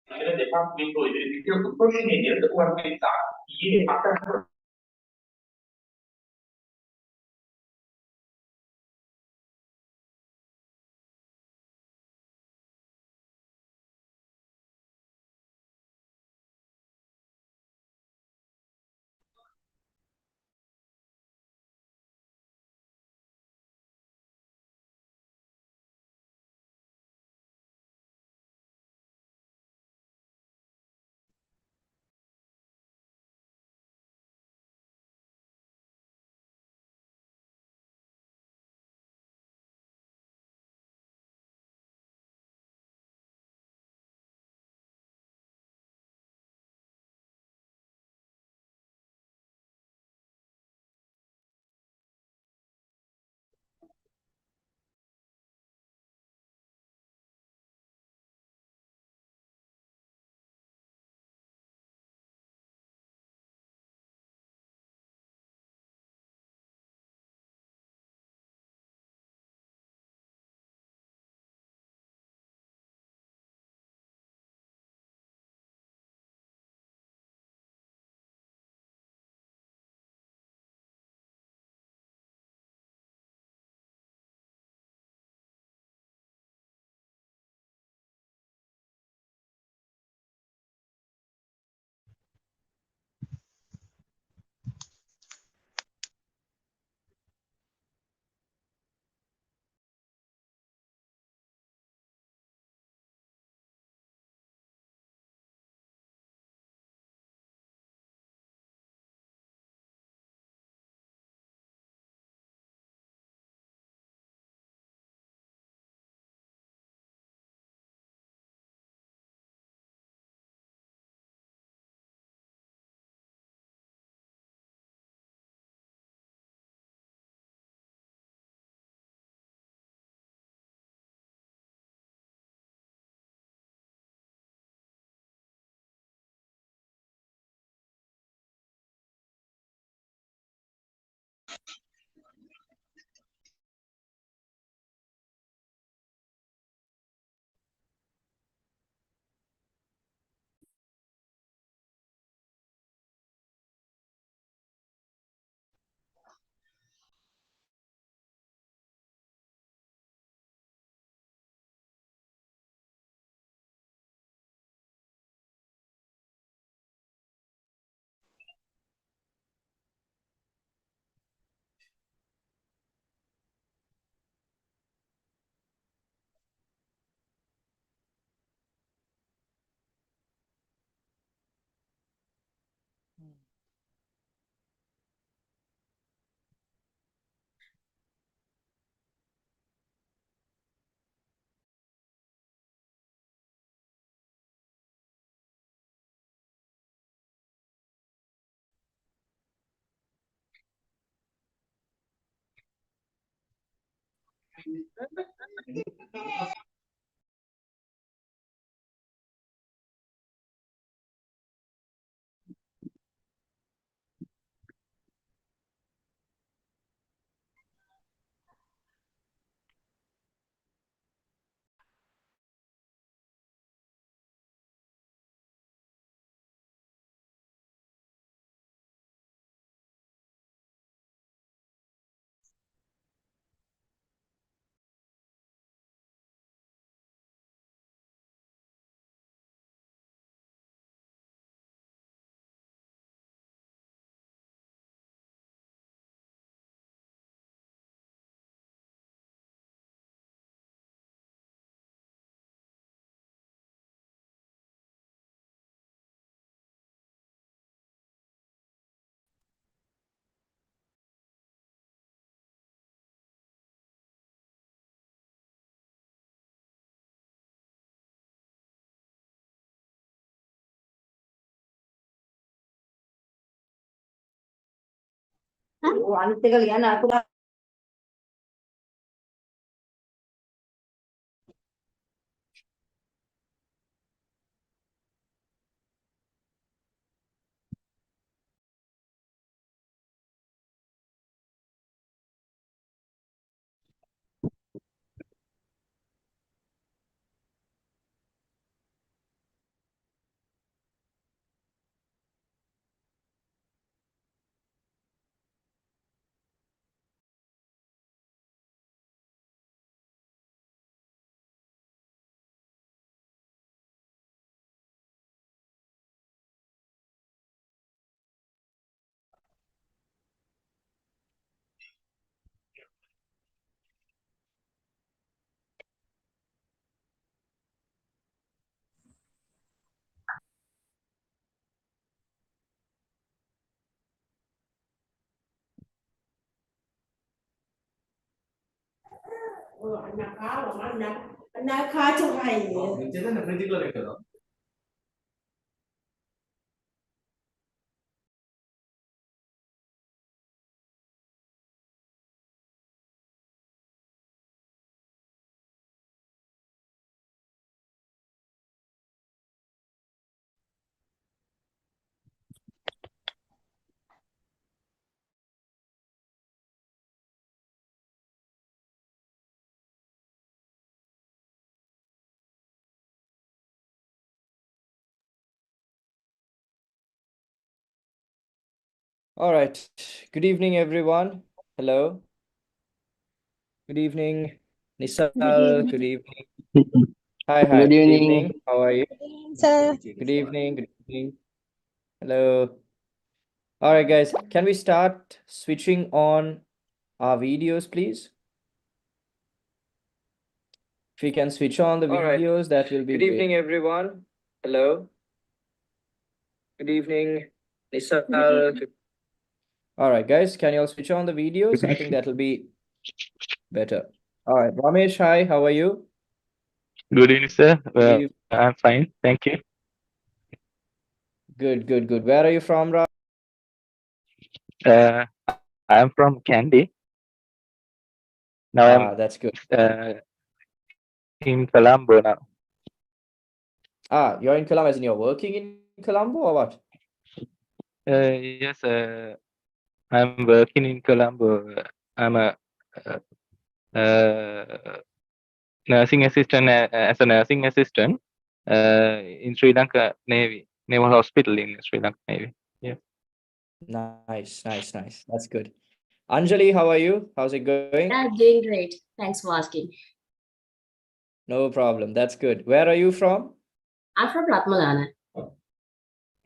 una grande parte di voi del video procedere o analizzare ieri fatta Wanita kalian aku All right. Good evening, everyone. Hello. Good evening, Nisal. Good evening. Hi, Good Good evening. evening. How are you? Sir, Good evening. Good evening. Hello. All right, guys. Can we start switching on our videos, please? If we can switch on the All right. videos, that will be Good great. evening, everyone. Hello. Good evening, Nisal. All right, guys. Can you all switch on the videos? I think that will be better. All right. Ramesh, hi. How are you? Good evening, sir. Good evening. I'm fine. Thank you. Good, good, good. Where are you from, Ra? I'm from Kandy. Now I'm That's good. in Colombo now. You're in Colombo, as in you're working in Colombo or what? Yes, I'm working in Colombo. I'm a nursing assistant as a nursing assistant in Sri Lanka Navy Naval Hospital in Sri Lanka Navy. Yeah. Nice, nice, nice. That's good. Anjali, how are you? How's it going? yeah, doing great. Thanks for asking. No problem. That's good. Where are you from? I'm from Ratmalana.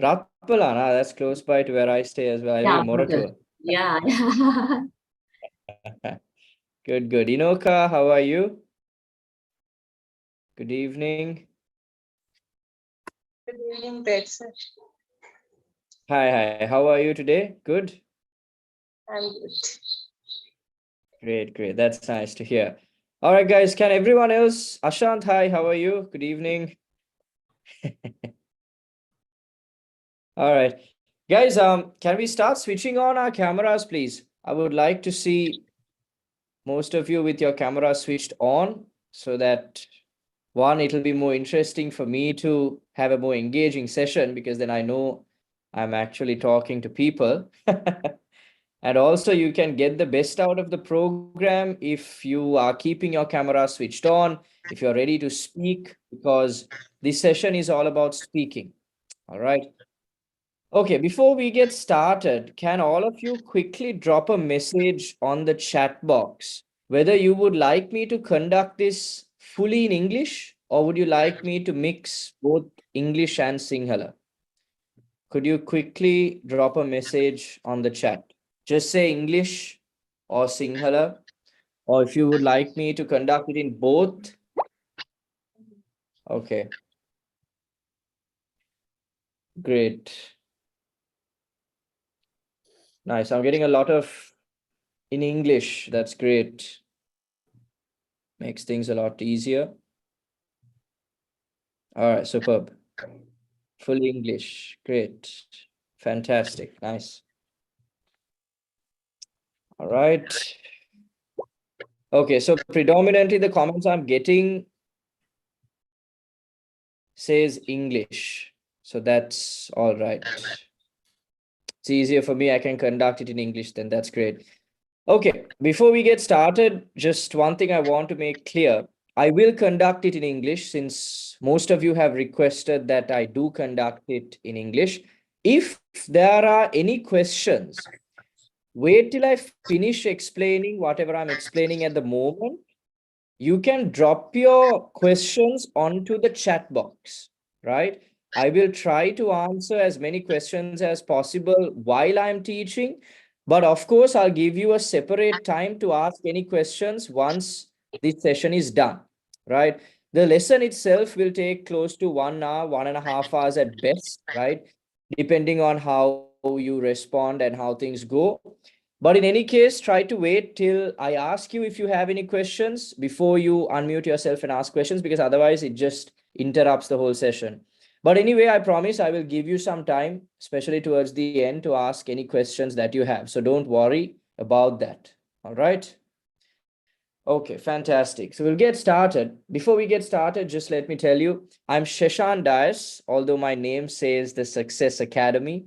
Ratpalana. That's close by to where I stay as well. I live Yeah, in Moratua. yeah. Good, good. Inoka, how are you? Good evening. Good evening, great sir. Hi, hi. How are you today? Good? I'm good. Great, great. That's nice to hear. All right, guys. Can everyone else? Ashant, hi. How are you? Good evening. All right. Guys, can we start switching on our cameras, please? I would like to see most of you with your camera switched on so that one, it'll be more interesting for me to have a more engaging session because then I know I'm actually talking to people. And also you can get the best out of the program if you are keeping your camera switched on, if you're ready to speak, because this session is all about speaking. All right. Okay, before we get started, can all of you quickly drop a message on the chat box whether you would like me to conduct this fully in English or would you like me to mix both English and Sinhala? Could you quickly drop a message on the chat? Just say English or Sinhala, or if you would like me to conduct it in both. Okay, great. Nice. I'm getting a lot of in English. That's great. Makes things a lot easier. All right, superb. Full English. Great. Fantastic. Nice. All right. Okay, so predominantly the comments I'm getting says English. So that's all right. It's easier for me. I can conduct it in English, then that's great. Okay, before we get started, just one thing I want to make clear. I will conduct it in English since most of you have requested that I do conduct it in English. If there are any questions, wait till I finish explaining whatever I'm explaining at the moment. You can drop your questions onto the chat box, right? I will try to answer as many questions as possible while I'm teaching, but of course, I'll give you a separate time to ask any questions once this session is done, right? The lesson itself will take close to 1 hour, 1.5 hours at best, right? Depending on how you respond and how things go. But in any case, try to wait till I ask you if you have any questions before you unmute yourself and ask questions, because otherwise it just interrupts the whole session. But anyway, I promise I will give you some time, especially towards the end, to ask any questions that you have. So don't worry about that. All right. Okay, fantastic. So we'll get started. Before we get started, just let me tell you, I'm Sheshan Dias, although my name says the Success Academy,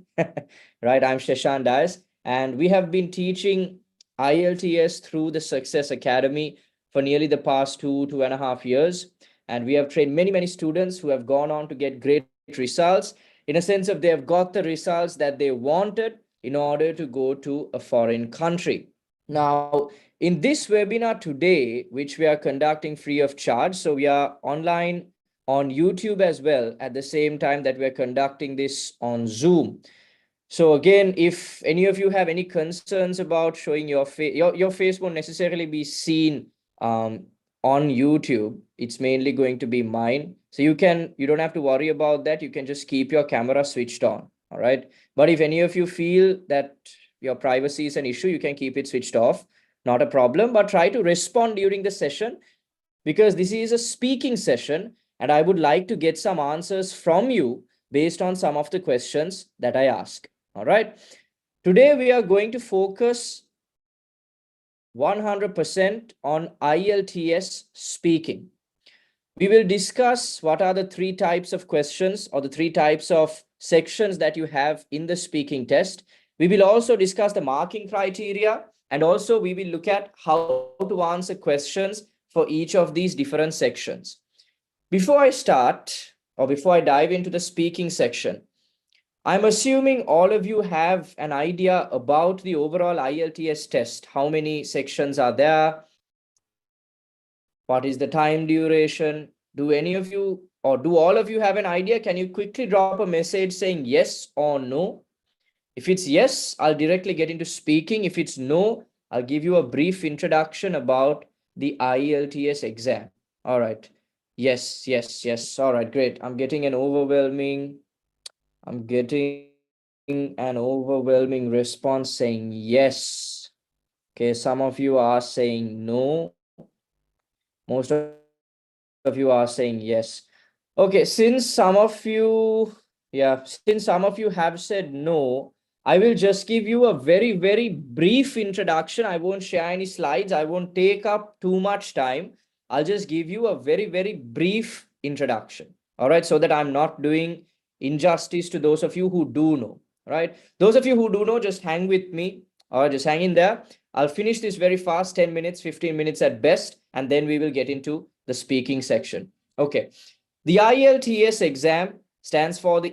right? I'm Sheshan Dias, and we have been teaching IELTS through the Success Academy for nearly the past 2.5 years. And we have trained many, many students who have gone on to get great results, in a sense of they have got the results that they wanted in order to go to a foreign country. Now, in this webinar today, which we are conducting free of charge, so we are online on YouTube as well at the same time that we're conducting this on Zoom. So again, if any of you have any concerns about showing your face, your face won't necessarily be seen on YouTube. It's mainly going to be mine. So you don't have to worry about that. You can just keep your camera switched on. All right. But if any of you feel that your privacy is an issue, you can keep it switched off. Not a problem, but try to respond during the session, because this is a speaking session and I would like to get some answers from you based on some of the questions that I ask. All right. Today we are going to focus 100% on IELTS speaking. We will discuss what are the 3 types of questions or the 3 types of sections that you have in the speaking test. We will also discuss the marking criteria, and also we will look at how to answer questions for each of these different sections. Before I start, or before I dive into the speaking section, I'm assuming all of you have an idea about the overall IELTS test. How many sections are there? What is the time duration? Do any of you or do all of you have an idea? Can you quickly drop a message saying yes or no? If it's yes, I'll directly get into speaking. If it's no, I'll give you a brief introduction about the IELTS exam. All right. Yes, yes, yes. All right, great. I'm getting an overwhelming response saying yes. Okay, some of you are saying no. Most of you are saying yes. Okay, since some of you have said no, I will just give you a very, very brief introduction. I won't share any slides. I won't take up too much time. I'll just give you a very, very brief introduction. All right, so that I'm not doing injustice to those of you who do know. Right, those of you who do know, just hang with me, or just hang in there. I'll finish this very fast, 10 minutes, 15 minutes at best, and then we will get into the speaking section. Okay, the IELTS exam stands for the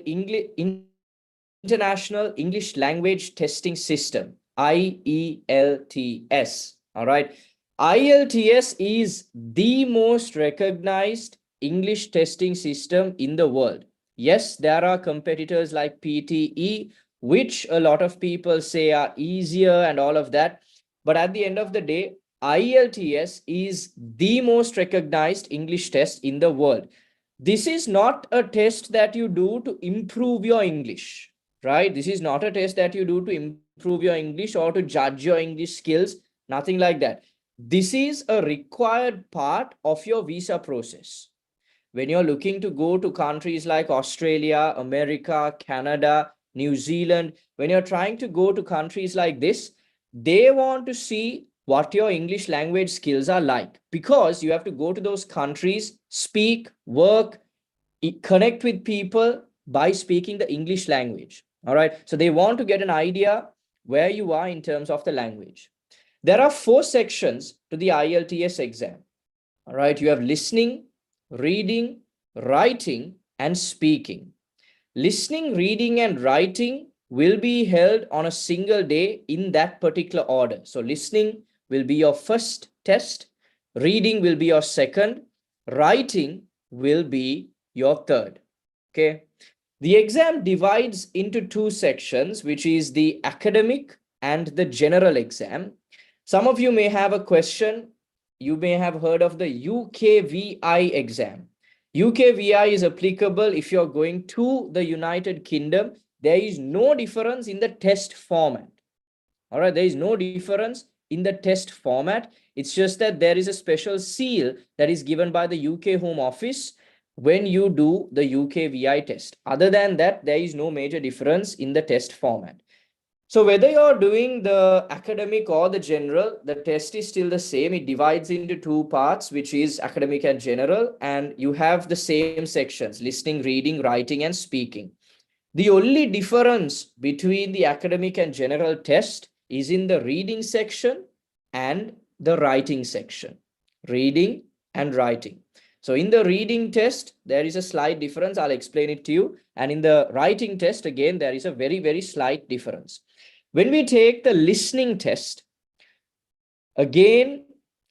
International English Language Testing System, IELTS. All right, IELTS is the most recognized English testing system in the world. Yes, there are competitors like PTE, which a lot of people say are easier and all of that. But at the end of the day, IELTS is the most recognized English test in the world. This is not a test that you do to improve your English, right? This is not a test that you do to improve your English or to judge your English skills, nothing like that. This is a required part of your visa process. When you're looking to go to countries like Australia, America, Canada, New Zealand, when you're trying to go to countries like this, they want to see what your English language skills are like, because you have to go to those countries, speak, work, connect with people by speaking the English language. All right. So they want to get an idea where you are in terms of the language. There are 4 sections to the IELTS exam. All right. You have listening, reading, writing, and speaking. Listening, reading, and writing will be held on a single day in that particular order. So listening will be your first test, reading will be your second, writing will be your third. Okay. The exam divides into 2 sections, which is the academic and the general exam. Some of you may have a question. You may have heard of the UKVI exam. UKVI is applicable if you're going to the United Kingdom. There is no difference in the test format. All right, there is no difference in the test format. It's just that there is a special seal that is given by the UK Home Office when you do the UK VI test. Other than that, there is no major difference in the test format. So whether you're doing the academic or the general, the test is still the same. It divides into two parts, which is academic and general, and you have the same sections: listening, reading, writing, and speaking. The only difference between the academic and general test is in the reading section and the writing section. Reading and writing. So in the reading test, there is a slight difference. I'll explain it to you. And in the writing test, again, there is a very, very slight difference. When we take the listening test, again,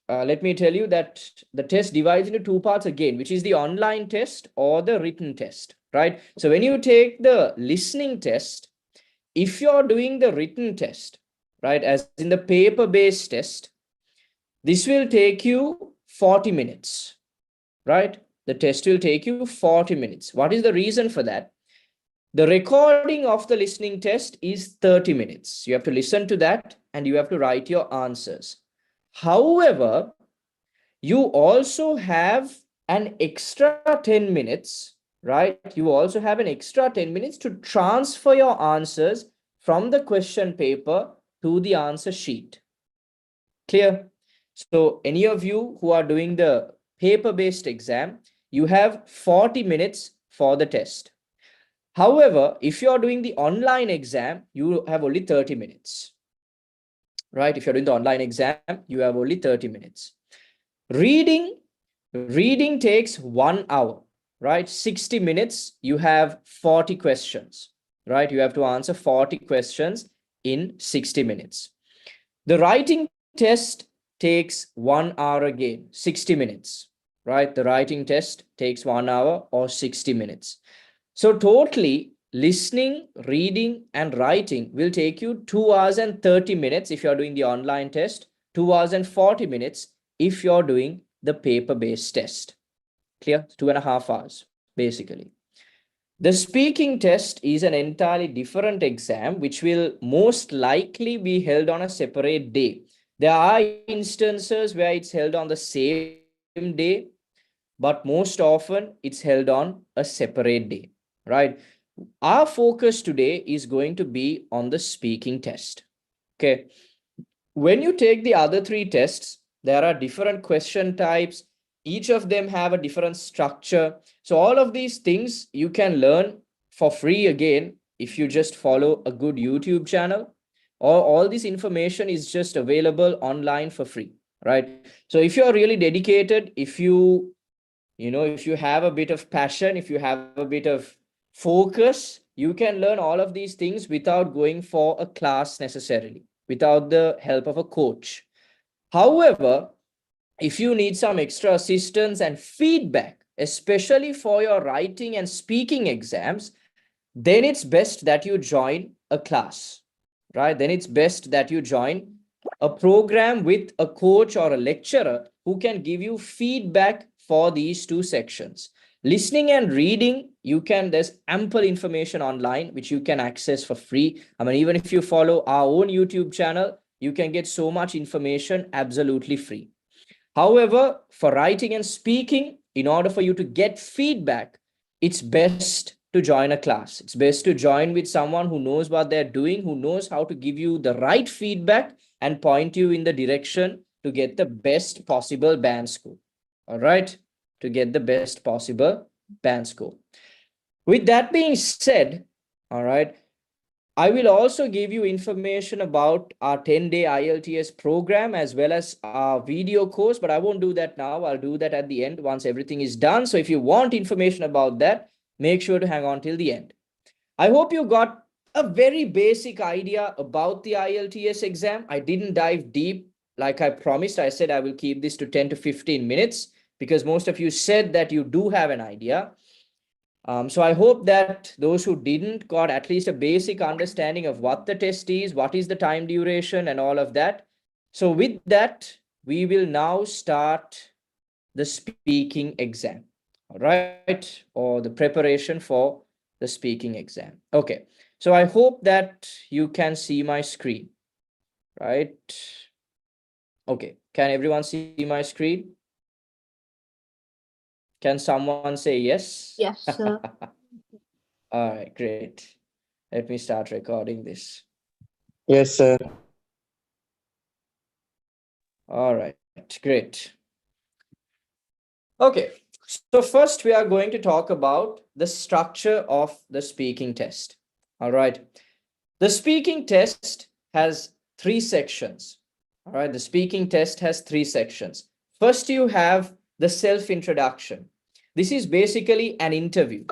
let me tell you that the test divides into two parts again, which is the online test or the written test, right? So when you take the listening test, if you're doing the written test, right, as in the paper-based test, this will take you 40 minutes, right? The test will take you 40 minutes. What is the reason for that? The recording of the listening test is 30 minutes. You have to listen to that and you have to write your answers. However, you also have an extra 10 minutes, right? You also have an extra 10 minutes to transfer your answers from the question paper to the answer sheet. Clear? So any of you who are doing the paper-based exam, you have 40 minutes for the test. However, if you're doing the online exam, you have only 30 minutes, right? If you're doing the online exam, you have only 30 minutes. Reading takes 1 hour, right? 60 minutes, you have 40 questions, right? You have to answer 40 questions in 60 minutes. The writing test takes 1 hour again, 60 minutes, right? The writing test takes 1 hour or 60 minutes. So totally, listening, reading, and writing will take you 2 hours and 30 minutes if you're doing the online test, 2 hours and 40 minutes if you're doing the paper-based test. Clear? 2.5 hours, basically. The speaking test is an entirely different exam, which will most likely be held on a separate day. There are instances where it's held on the same day, but most often it's held on a separate day, right? Our focus today is going to be on the speaking test. Okay. When you take the other three tests, there are different question types. Each of them have a different structure. So all of these things you can learn for free again if you just follow a good YouTube channel, or all this information is just available online for free, right? So if you're really dedicated, if you have a bit of passion, if you have a bit of focus, you can learn all of these things without going for a class necessarily, without the help of a coach. However, if you need some extra assistance and feedback, especially for your writing and speaking exams, then it's best that you join a class, right? Then it's best that you join a program with a coach or a lecturer who can give you feedback for these two sections. Listening and reading, there's ample information online which you can access for free. I mean, even if you follow our own YouTube channel, you can get so much information absolutely free. However, for writing and speaking, in order for you to get feedback, it's best to join a class. It's best to join with someone who knows what they're doing, who knows how to give you the right feedback and point you in the direction to get the best possible band score. All right, to get the best possible band score. With that being said, all right, I will also give you information about our 10-day IELTS program as well as our video course, but I won't do that now. I'll do that at the end once everything is done. So if you want information about that, make sure to hang on till the end. I hope you got a very basic idea about the IELTS exam. I didn't dive deep like I promised. I said I will keep this to 10 to 15 minutes because most of you said that you do have an idea. So I hope that those who didn't got at least a basic understanding of what the test is, what is the time duration and all of that. So with that, we will now start the speaking exam, all right, or the preparation for the speaking exam. Okay, so I hope that you can see my screen. right? Okay, can everyone see my screen? Can someone say yes? Yes, sir. All right, great. Let me start recording this. Yes, sir. All right, great. Okay, so first we are going to talk about the structure of the speaking test. All right, the speaking test has three sections. All right, the speaking test has three sections. First, you have the self-introduction. This is basically an interview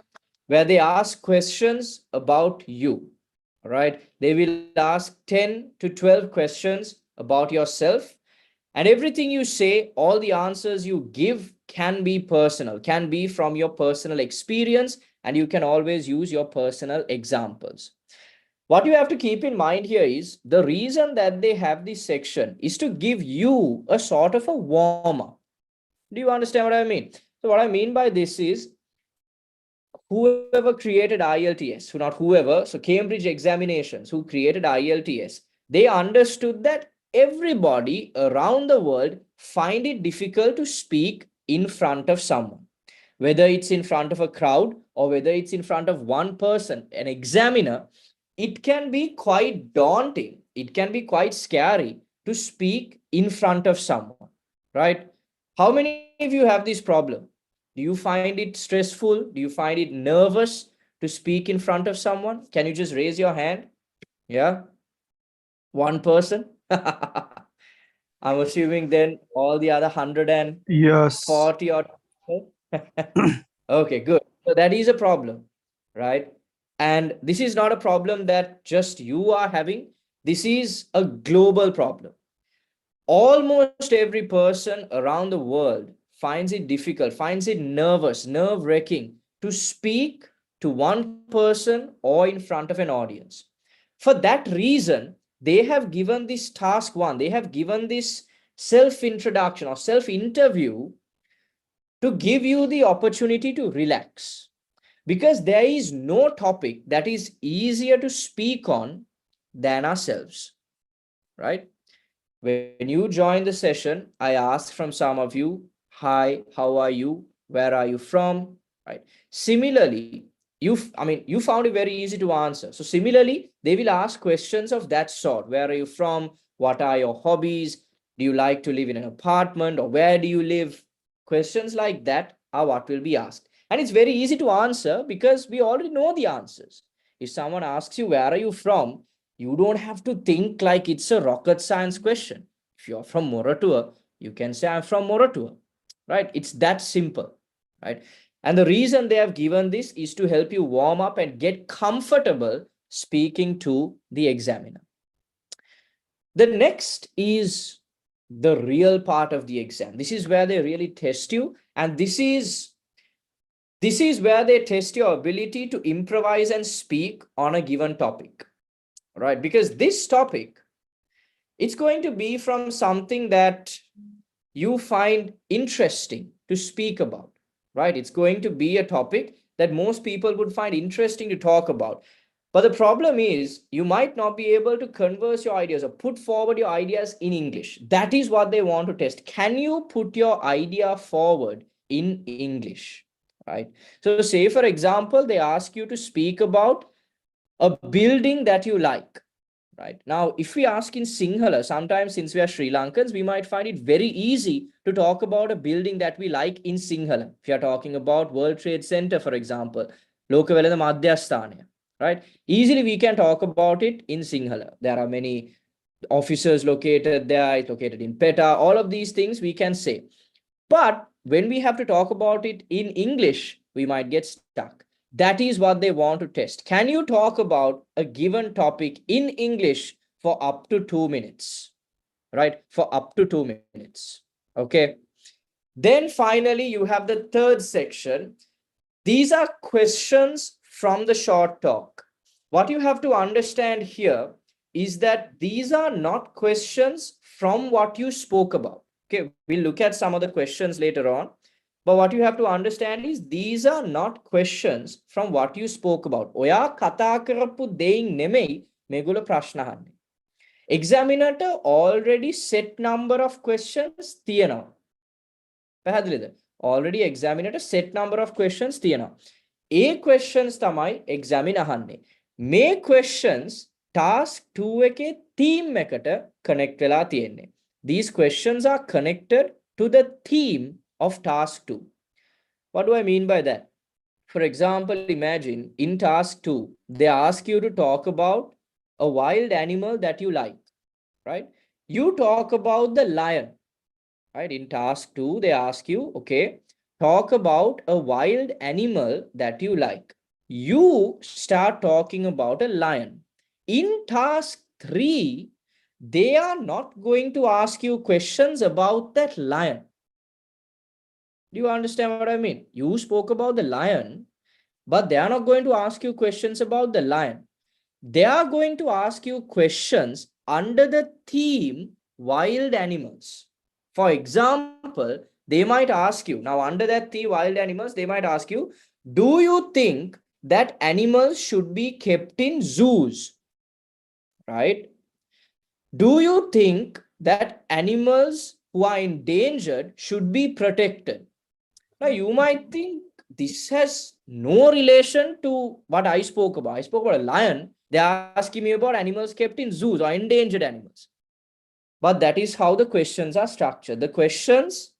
where they ask questions about you. All right, they will ask 10 to 12 questions about yourself, and everything you say, all the answers you give can be personal, can be from your personal experience, and you can always use your personal examples. What you have to keep in mind here is the reason that they have this section is to give you a sort of a warm up. Do you understand what I mean? So what I mean by this is whoever created IELTS, not whoever, so Cambridge examinations, who created IELTS, they understood that everybody around the world find it difficult to speak in front of someone, whether it's in front of a crowd or whether it's in front of one person, an examiner. It can be quite daunting. It can be quite scary to speak in front of someone, right? How many of you have this problem? Do you find it stressful? Do you find it nervous to speak in front of someone? Can you just raise your hand? Yeah, one person. I'm assuming then all the other 140 Yes. or okay, good. So that is a problem, right? And this is not a problem that just you are having. This is a global problem. Almost every person around the world finds it difficult, finds it nervous, nerve-wracking to speak to one person or in front of an audience. For that reason, they have given this task one, they have given this self-introduction or self-interview to give you the opportunity to relax. Because there is no topic that is easier to speak on than ourselves, right? When you join the session, I asked from some of you, hi, how are you? Where are you from? Right. Similarly, you found it very easy to answer. So similarly, they will ask questions of that sort. Where are you from? What are your hobbies? Do you like to live in an apartment, or where do you live? Questions like that are what will be asked. And it's very easy to answer because we already know the answers. If someone asks you, where are you from? You don't have to think like it's a rocket science question. If you're from Moratua, you can say, I'm from Moratua, right? It's that simple, right? And the reason they have given this is to help you warm up and get comfortable speaking to the examiner. The next is the real part of the exam. This is where they really test you. And this is where they test your ability to improvise and speak on a given topic, right? Because this topic, it's going to be from something that you find interesting to speak about, right? It's going to be a topic that most people would find interesting to talk about. But the problem is you might not be able to converse your ideas or put forward your ideas in English. That is what they want to test. Can you put your idea forward in English, right? So say, for example, they ask you to speak about a building that you like. Right now, if we ask in Sinhala, sometimes since we are Sri Lankans, we might find it very easy to talk about a building that we like in Sinhala. If you are talking about World Trade Center, for example, Lokavelada Madhyasthana, right? Easily we can talk about it in Sinhala. There are many officers located there, it's located in PETA, all of these things we can say. But when we have to talk about it in English, we might get stuck. That is what they want to test. Can you talk about a given topic in English for up to 2 minutes, right? For up to 2 minutes, okay? Then finally, you have the third section. These are questions from the short talk. What you have to understand here is that these are not questions from what you spoke about. Okay, we'll look at some of the questions later on. But what you have to understand is these are not questions from what you spoke about. Oya kata karapu dein nemei megula prashna ahenne. examiner already set number of questions තියෙනවා. පැහැදිලිද? Already examiner set number of questions තියෙනවා. ඒ questions තමයි examiner අහන්නේ. මේ questions task 2 එකේ theme එකට connect වෙලා තියෙන්නේ. These questions are connected to the theme of task 2. What do I mean by that? For example, imagine in task 2, they ask you to talk about a wild animal that you like, right? You talk about the lion, right? In task 2, they ask you, okay, talk about a wild animal that you like. You start talking about a lion. In task 3, they are not going to ask you questions about that lion. Do you understand what I mean? You spoke about the lion, but they are not going to ask you questions about the lion. They are going to ask you questions under the theme wild animals. For example, they might ask you, now under that theme wild animals, they might ask you, do you think that animals should be kept in zoos? Right? Do you think that animals who are endangered should be protected? Now you might think this has no relation to what I spoke about. I spoke about a lion. They're asking me about animals kept in zoos or endangered animals. But that is how the questions are structured. The questions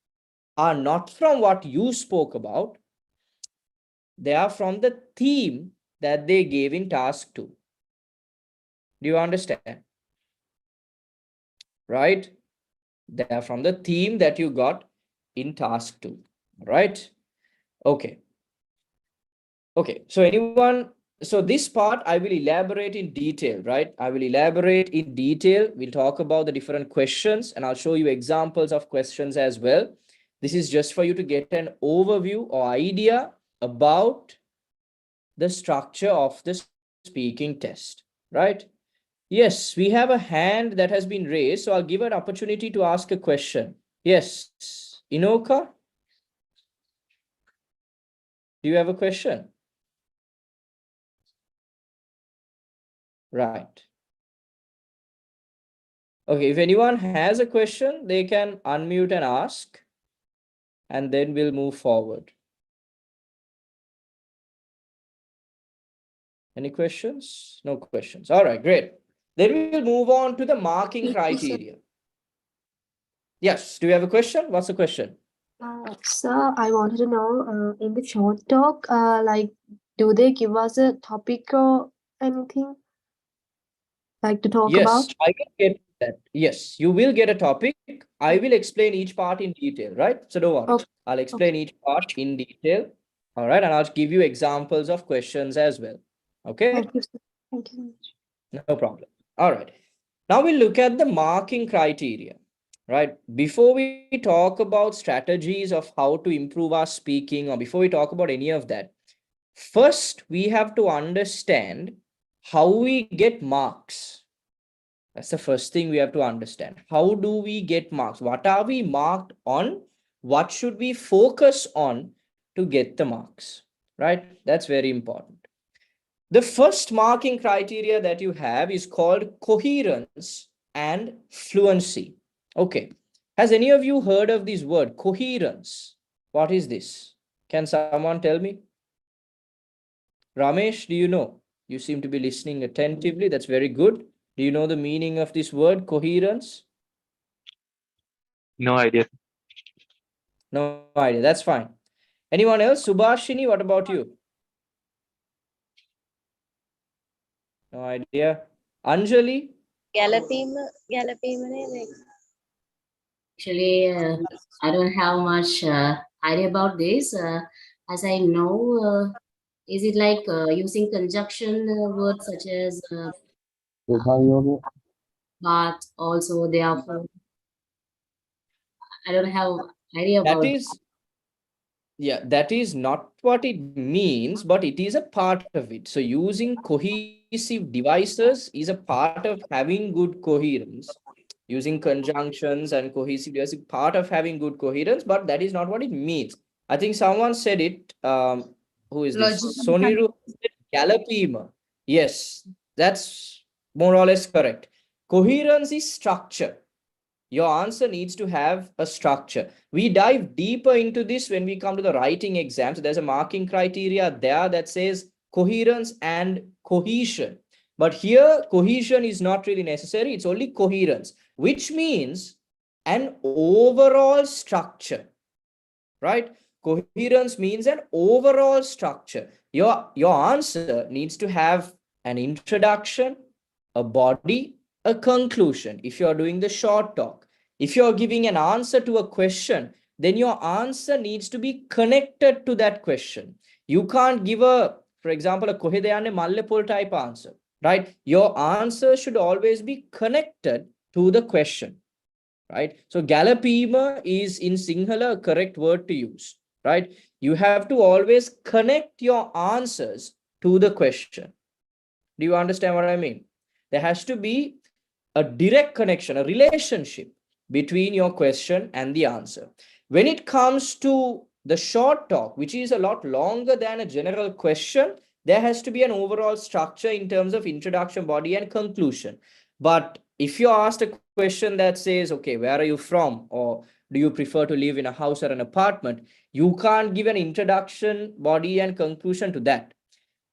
are not from what you spoke about. They are from the theme that they gave in task 2. Do you understand? Right? They are from the theme that you got in task 2. Right? Okay. Okay. So anyone, so this part I will elaborate in detail, right? I will elaborate in detail. We'll talk about the different questions and I'll show you examples of questions as well. This is just for you to get an overview or idea about the structure of the speaking test, right? Yes, we have a hand that has been raised, so I'll give an opportunity to ask a question. Yes, Inoka? Do you have a question? Right. Okay, if anyone has a question, they can unmute and ask, and then we'll move forward. Any questions? No questions. All right, great. Then we'll move on to the marking criteria. Yes, do you have a question? What's the question? Sir, I wanted to know in the short talk, like, do they give us a topic or anything like to talk about? Yes, I will get that. Yes, you will get a topic. I will explain each part in detail, right? So don't worry. Okay. I'll explain each part in detail. All right, and I'll give you examples of questions as well. Okay? Thank you, sir. Thank you so much. No problem. All right. Now we'll look at the marking criteria, right? Before we talk about strategies of how to improve our speaking, or before we talk about any of that, first we have to understand how we get marks. That's the first thing we have to understand. How do we get marks? What are we marked on? What should we focus on to get the marks, right? That's very important. The first marking criteria that you have is called coherence and fluency. Okay. Has any of you heard of this word, coherence? What is this? Can someone tell me? Ramesh, do you know? You seem to be listening attentively. That's very good. Do you know the meaning of this word, coherence? No idea. No idea. That's fine. Anyone else? Subhashini, what about you? No idea. Anjali? ගැලපීම නේද ඒක? Actually, I don't have much idea about this. As I know, is it like using conjunction words such as but, also, therefore? I don't have idea about That is, yeah, that is not what it means, but it is a part of it. So using cohesive devices is a part of having good coherence. Using conjunctions and cohesive devices is part of having good coherence, but that is not what it means. I think someone said it. Who is this? Soniru said Galapima. Yes, that's more or less correct. Coherence is structure. Your answer needs to have a structure. We dive deeper into this when we come to the writing exam. So there's a marking criteria there that says coherence and cohesion. But here, cohesion is not really necessary. It's only coherence, which means an overall structure, right? Coherence means an overall structure. Your answer needs to have an introduction, a body, a conclusion. If you're doing the short talk, if you're giving an answer to a question, then your answer needs to be connected to that question. You can't give for example, a කොහෙද යන්නේ මල්ලේ type answer, right? Your answer should always be connected to the question, right? So galapima is in Sinhala a correct word to use, right? You have to always connect your answers to the question. Do you understand what I mean? There has to be a direct connection, a relationship between your question and the answer. When it comes to the short talk, which is a lot longer than a general question, there has to be an overall structure in terms of introduction, body, and conclusion. But if you're asked a question that says, okay, where are you from? Or do you prefer to live in a house or an apartment? You can't give an introduction, body, and conclusion to that.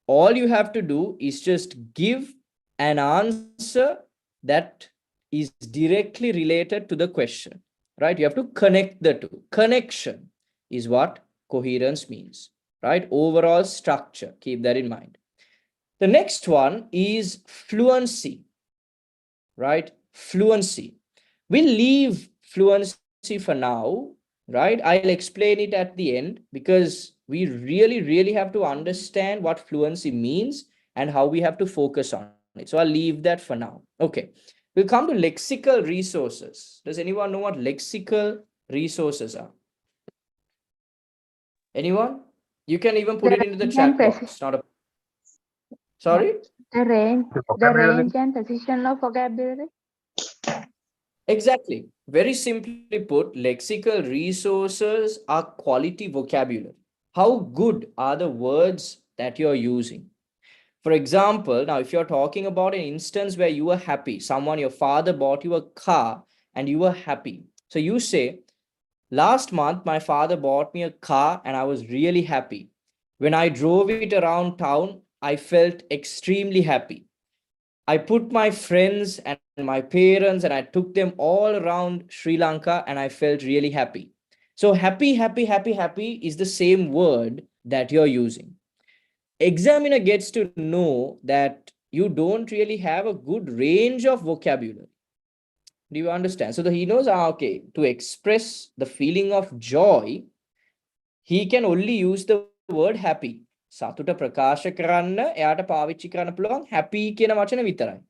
All you have to do is just give an answer that is directly related to the question, right? You have to connect the two. Connection is what coherence means, right? Overall structure. Keep that in mind. The next one is fluency, right? Fluency. We'll leave fluency for now, right? I'll explain it at the end because we really have to understand what fluency means and how we have to focus on it. So I'll leave that for now. Okay. We'll come to lexical resources. Does anyone know what lexical resources are? Anyone? You can even put it into the chat box. Not a... Sorry? The range and precision of vocabulary. Exactly. Very simply put, lexical resources are quality vocabulary. How good are the words that you're using? For example, now if you're talking about an instance where you were happy, your father bought you a car and you were happy. So you say, last month, my father bought me a car and I was really happy. When I drove it around town, I felt extremely happy. I put my friends and my parents and I took them all around Sri Lanka and I felt really happy. So happy is the same word that you're using. Examiner gets to know that you don't really have a good range of vocabulary. Do you understand? So he knows, okay, to express the feeling of joy, he can only use the word happy. සතුට ප්‍රකාශ කරන්න එයාට පාවිච්චි කරන්න පුළුවන් happy කියන වචන විතරයි.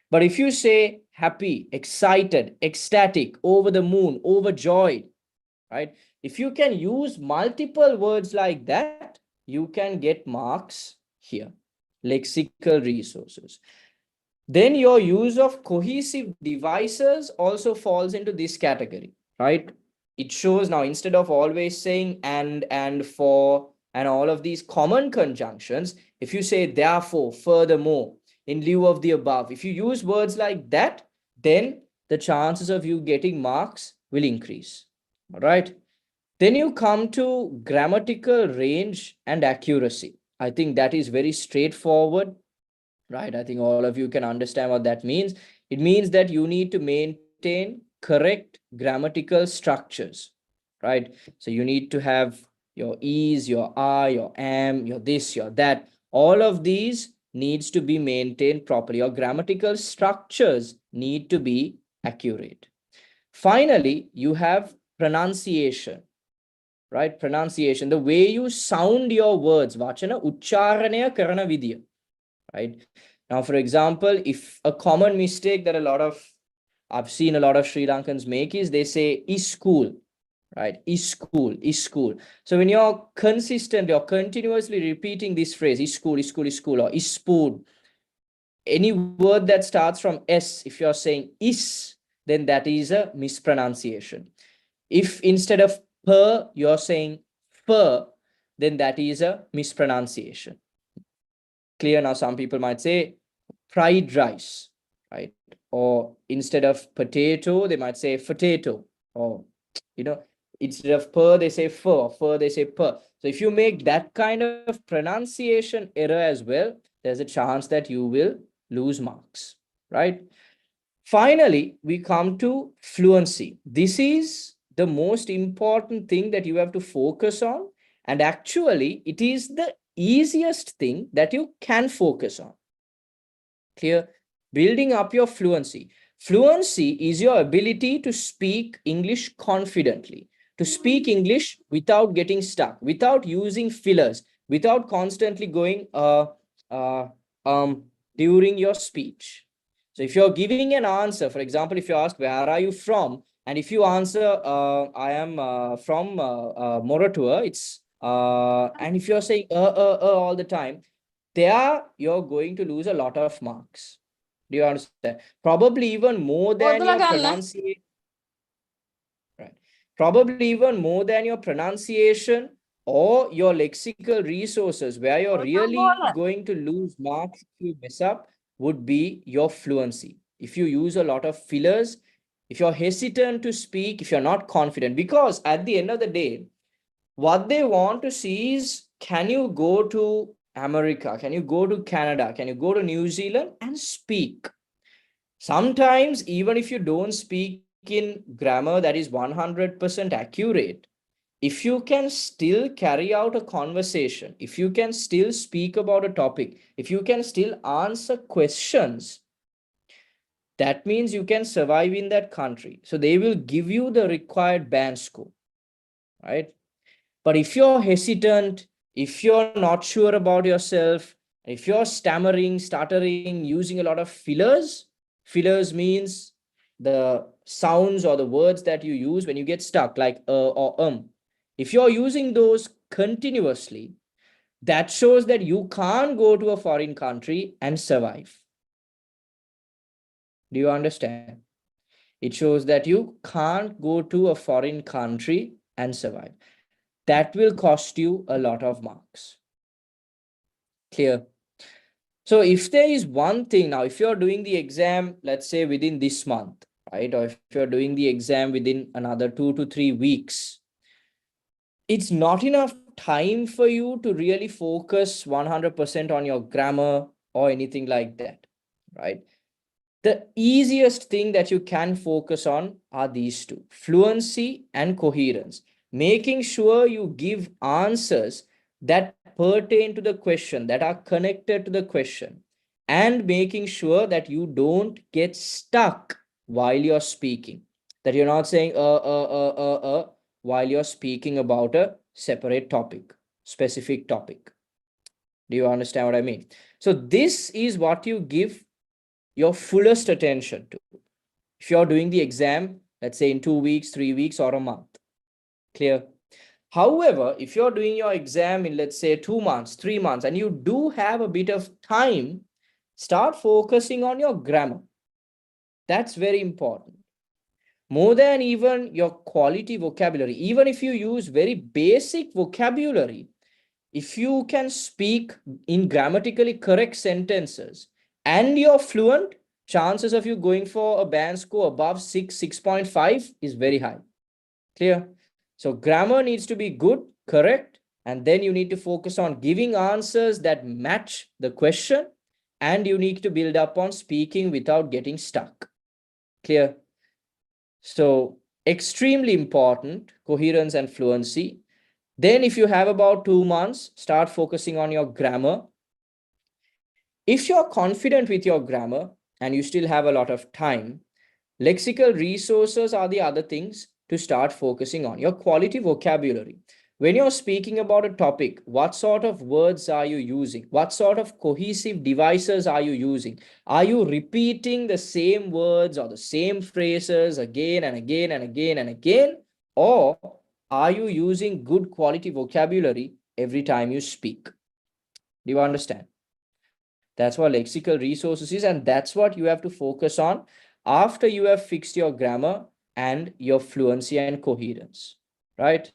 But if you say happy, excited, ecstatic, over the moon, overjoyed, right? If you can use multiple words like that, you can get marks here. Lexical resources. Then your use of cohesive devices also falls into this category, right? It shows now instead of always saying and, for, and all of these common conjunctions, if you say therefore, furthermore, in lieu of the above, if you use words like that, then the chances of you getting marks will increase. All right. Then you come to grammatical range and accuracy. I think that is very straightforward, right? I think all of you can understand what that means. It means that you need to maintain correct grammatical structures, right? So you need to have your is, your are, your am, your this, your that. All of these needs to be maintained properly. Your grammatical structures need to be accurate. Finally, you have pronunciation, right? Pronunciation, the way you sound your words, vachana uchcharanaya karana vidya, right? Now, for example, if a common mistake that I've seen a lot of Sri Lankans make is they say is school, right? Is school, is school. So when you're consistent, you're continuously repeating this phrase, is school, is school, is school, or is spoon, any word that starts from S, if you're saying is, then that is a mispronunciation. If instead of per, you're saying fur, then that is a mispronunciation. Clear now? Some people might say fried rice, right? or instead of potato, they might say potato, or, instead of per, they say fur, they say per. So if you make that kind of pronunciation error as well, there's a chance that you will lose marks, right? Finally, we come to fluency. This is the most important thing that you have to focus on. And actually, it is the easiest thing that you can focus on. Clear? Building up your fluency. Fluency is your ability to speak English confidently, to speak English without getting stuck, without using fillers, without constantly going uh, during your speech. So if you're giving an answer, for example, if you ask, where are you from? And if you answer, I am from Moratuwa, and if you're saying all the time, there you're going to lose a lot of marks. Do you understand? Probably even more than your pronunciation. Right. Probably even more than your pronunciation or your lexical resources, where you're really going to lose marks if you mess up, would be your fluency. If you use a lot of fillers, if you're hesitant to speak, if you're not confident, because at the end of the day, what they want to see is, can you go to America? Can you go to Canada? Can you go to New Zealand and speak? Sometimes, even if you don't speak in grammar that is 100% accurate, if you can still carry out a conversation, if you can still speak about a topic, if you can still answer questions, that means you can survive in that country. So they will give you the required band score, right? But if you're hesitant, if you're not sure about yourself, if you're stammering, stuttering, using a lot of fillers, fillers means the sounds or the words that you use when you get stuck, like or. If you're using those continuously, that shows that you can't go to a foreign country and survive. Do you understand? It shows that you can't go to a foreign country and survive. That will cost you a lot of marks. Clear? So if there is one thing now, if you're doing the exam, let's say within this month, right? Or if you're doing the exam within another 2 to 3 weeks, it's not enough time for you to really focus 100% on your grammar or anything like that, right? The easiest thing that you can focus on are these two: fluency and coherence. Making sure you give answers that pertain to the question, that are connected to the question, and making sure that you don't get stuck while you're speaking, that you're not saying while you're speaking about a separate topic, specific topic. Do you understand what I mean? So this is what you give your fullest attention to if you're doing the exam, let's say in 2 weeks, 3 weeks, or a month. Clear? However, if you're doing your exam in, let's say, 2 months, 3 months, and you do have a bit of time, start focusing on your grammar. That's very important. More than even your quality vocabulary. Even if you use very basic vocabulary, if you can speak in grammatically correct sentences and you're fluent, chances of you going for a band score above 6, 6.5 is very high. Clear? So grammar needs to be good, correct, and then you need to focus on giving answers that match the question, and you need to build up on speaking without getting stuck. Clear? So extremely important, coherence and fluency. Then if you have about 2 months, start focusing on your grammar. If you're confident with your grammar and you still have a lot of time, lexical resources are the other things to start focusing on. Your quality vocabulary. When you're speaking about a topic, what sort of words are you using? What sort of cohesive devices are you using? Are you repeating the same words or the same phrases again and again and again and again? Or are you using good quality vocabulary every time you speak? Do you understand? That's what lexical resources is, and that's what you have to focus on after you have fixed your grammar and your fluency and coherence, right?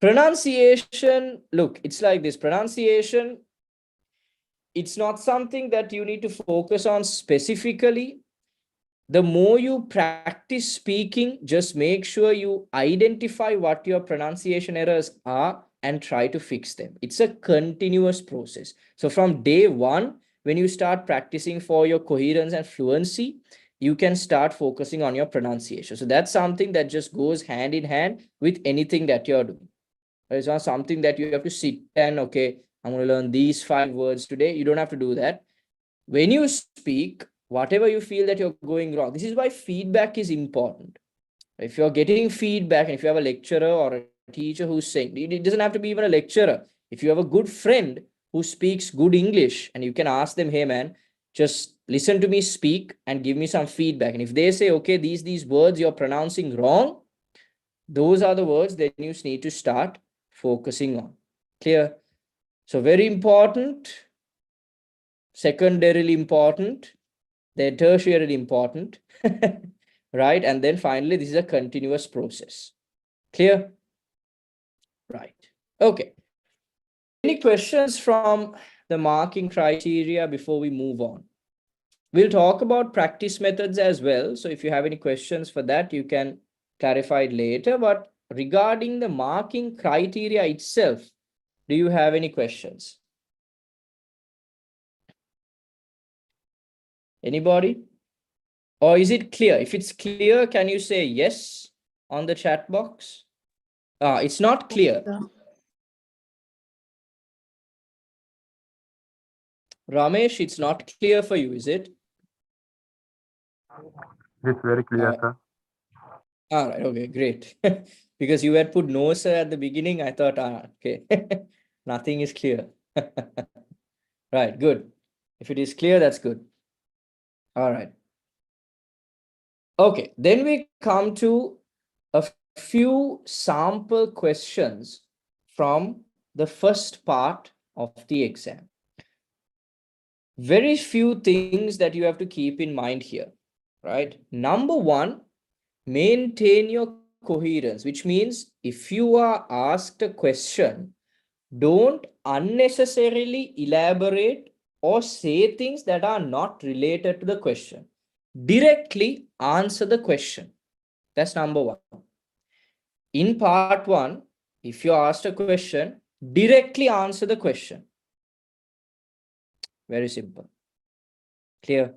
Pronunciation, look, it's like this. Pronunciation, it's not something that you need to focus on specifically. the more you practice speaking, just make sure you identify what your pronunciation errors are and try to fix them. It's a continuous process. So from day one, when you start practicing for your coherence and fluency, you can start focusing on your pronunciation. So that's something that just goes hand in hand with anything that you're doing. It's not something that you have to sit and, okay, I'm going to learn these 5 words today. You don't have to do that. When you speak, whatever you feel that you're going wrong, this is why feedback is important. If you're getting feedback, and if you have a lecturer or a teacher who's saying, it doesn't have to be even a lecturer. If you have a good friend who speaks good English, and you can ask them, hey man, just listen to me speak and give me some feedback. And if they say, okay, these words you're pronouncing wrong, those are the words that you need to start focusing on. Clear? So very important, secondarily important, then tertiarily important, right? And then finally, this is a continuous process. Clear? Right. Okay. Any questions from the marking criteria before we move on? We'll talk about practice methods as well. So if you have any questions for that, you can clarify it later. But regarding the marking criteria itself, do you have any questions? Anybody? Or is it clear? If it's clear, can you say yes on the chat box? It's not clear. Ramesh, it's not clear for you, is it? It's very clear, sir. All right, okay, great. Because you had put no, sir, at the beginning, I thought, okay, nothing is clear. Right, good. If it is clear, that's good. All right. Okay, then we come to a few sample questions from the first part of the exam. Very few things that you have to keep in mind here, right? Number one, maintain your coherence, which means if you are asked a question, don't unnecessarily elaborate or say things that are not related to the question. Directly answer the question. That's number one. In part one, if you're asked a question, directly answer the question. Very simple. Clear?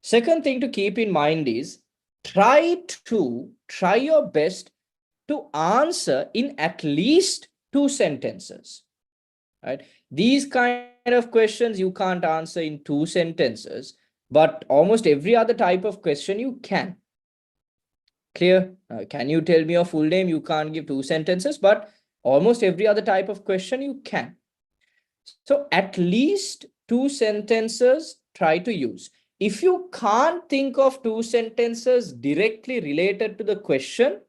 Second thing to keep in mind is try your best to answer in at least 2 sentences. Right? These kind of questions you can't answer in 2 sentences, but almost every other type of question you can. Clear? Can you tell me your full name? You can't give 2 sentences, but almost every other type of question you can. So at least 2 sentences try to use. If you can't think of 2 sentences directly related to the question,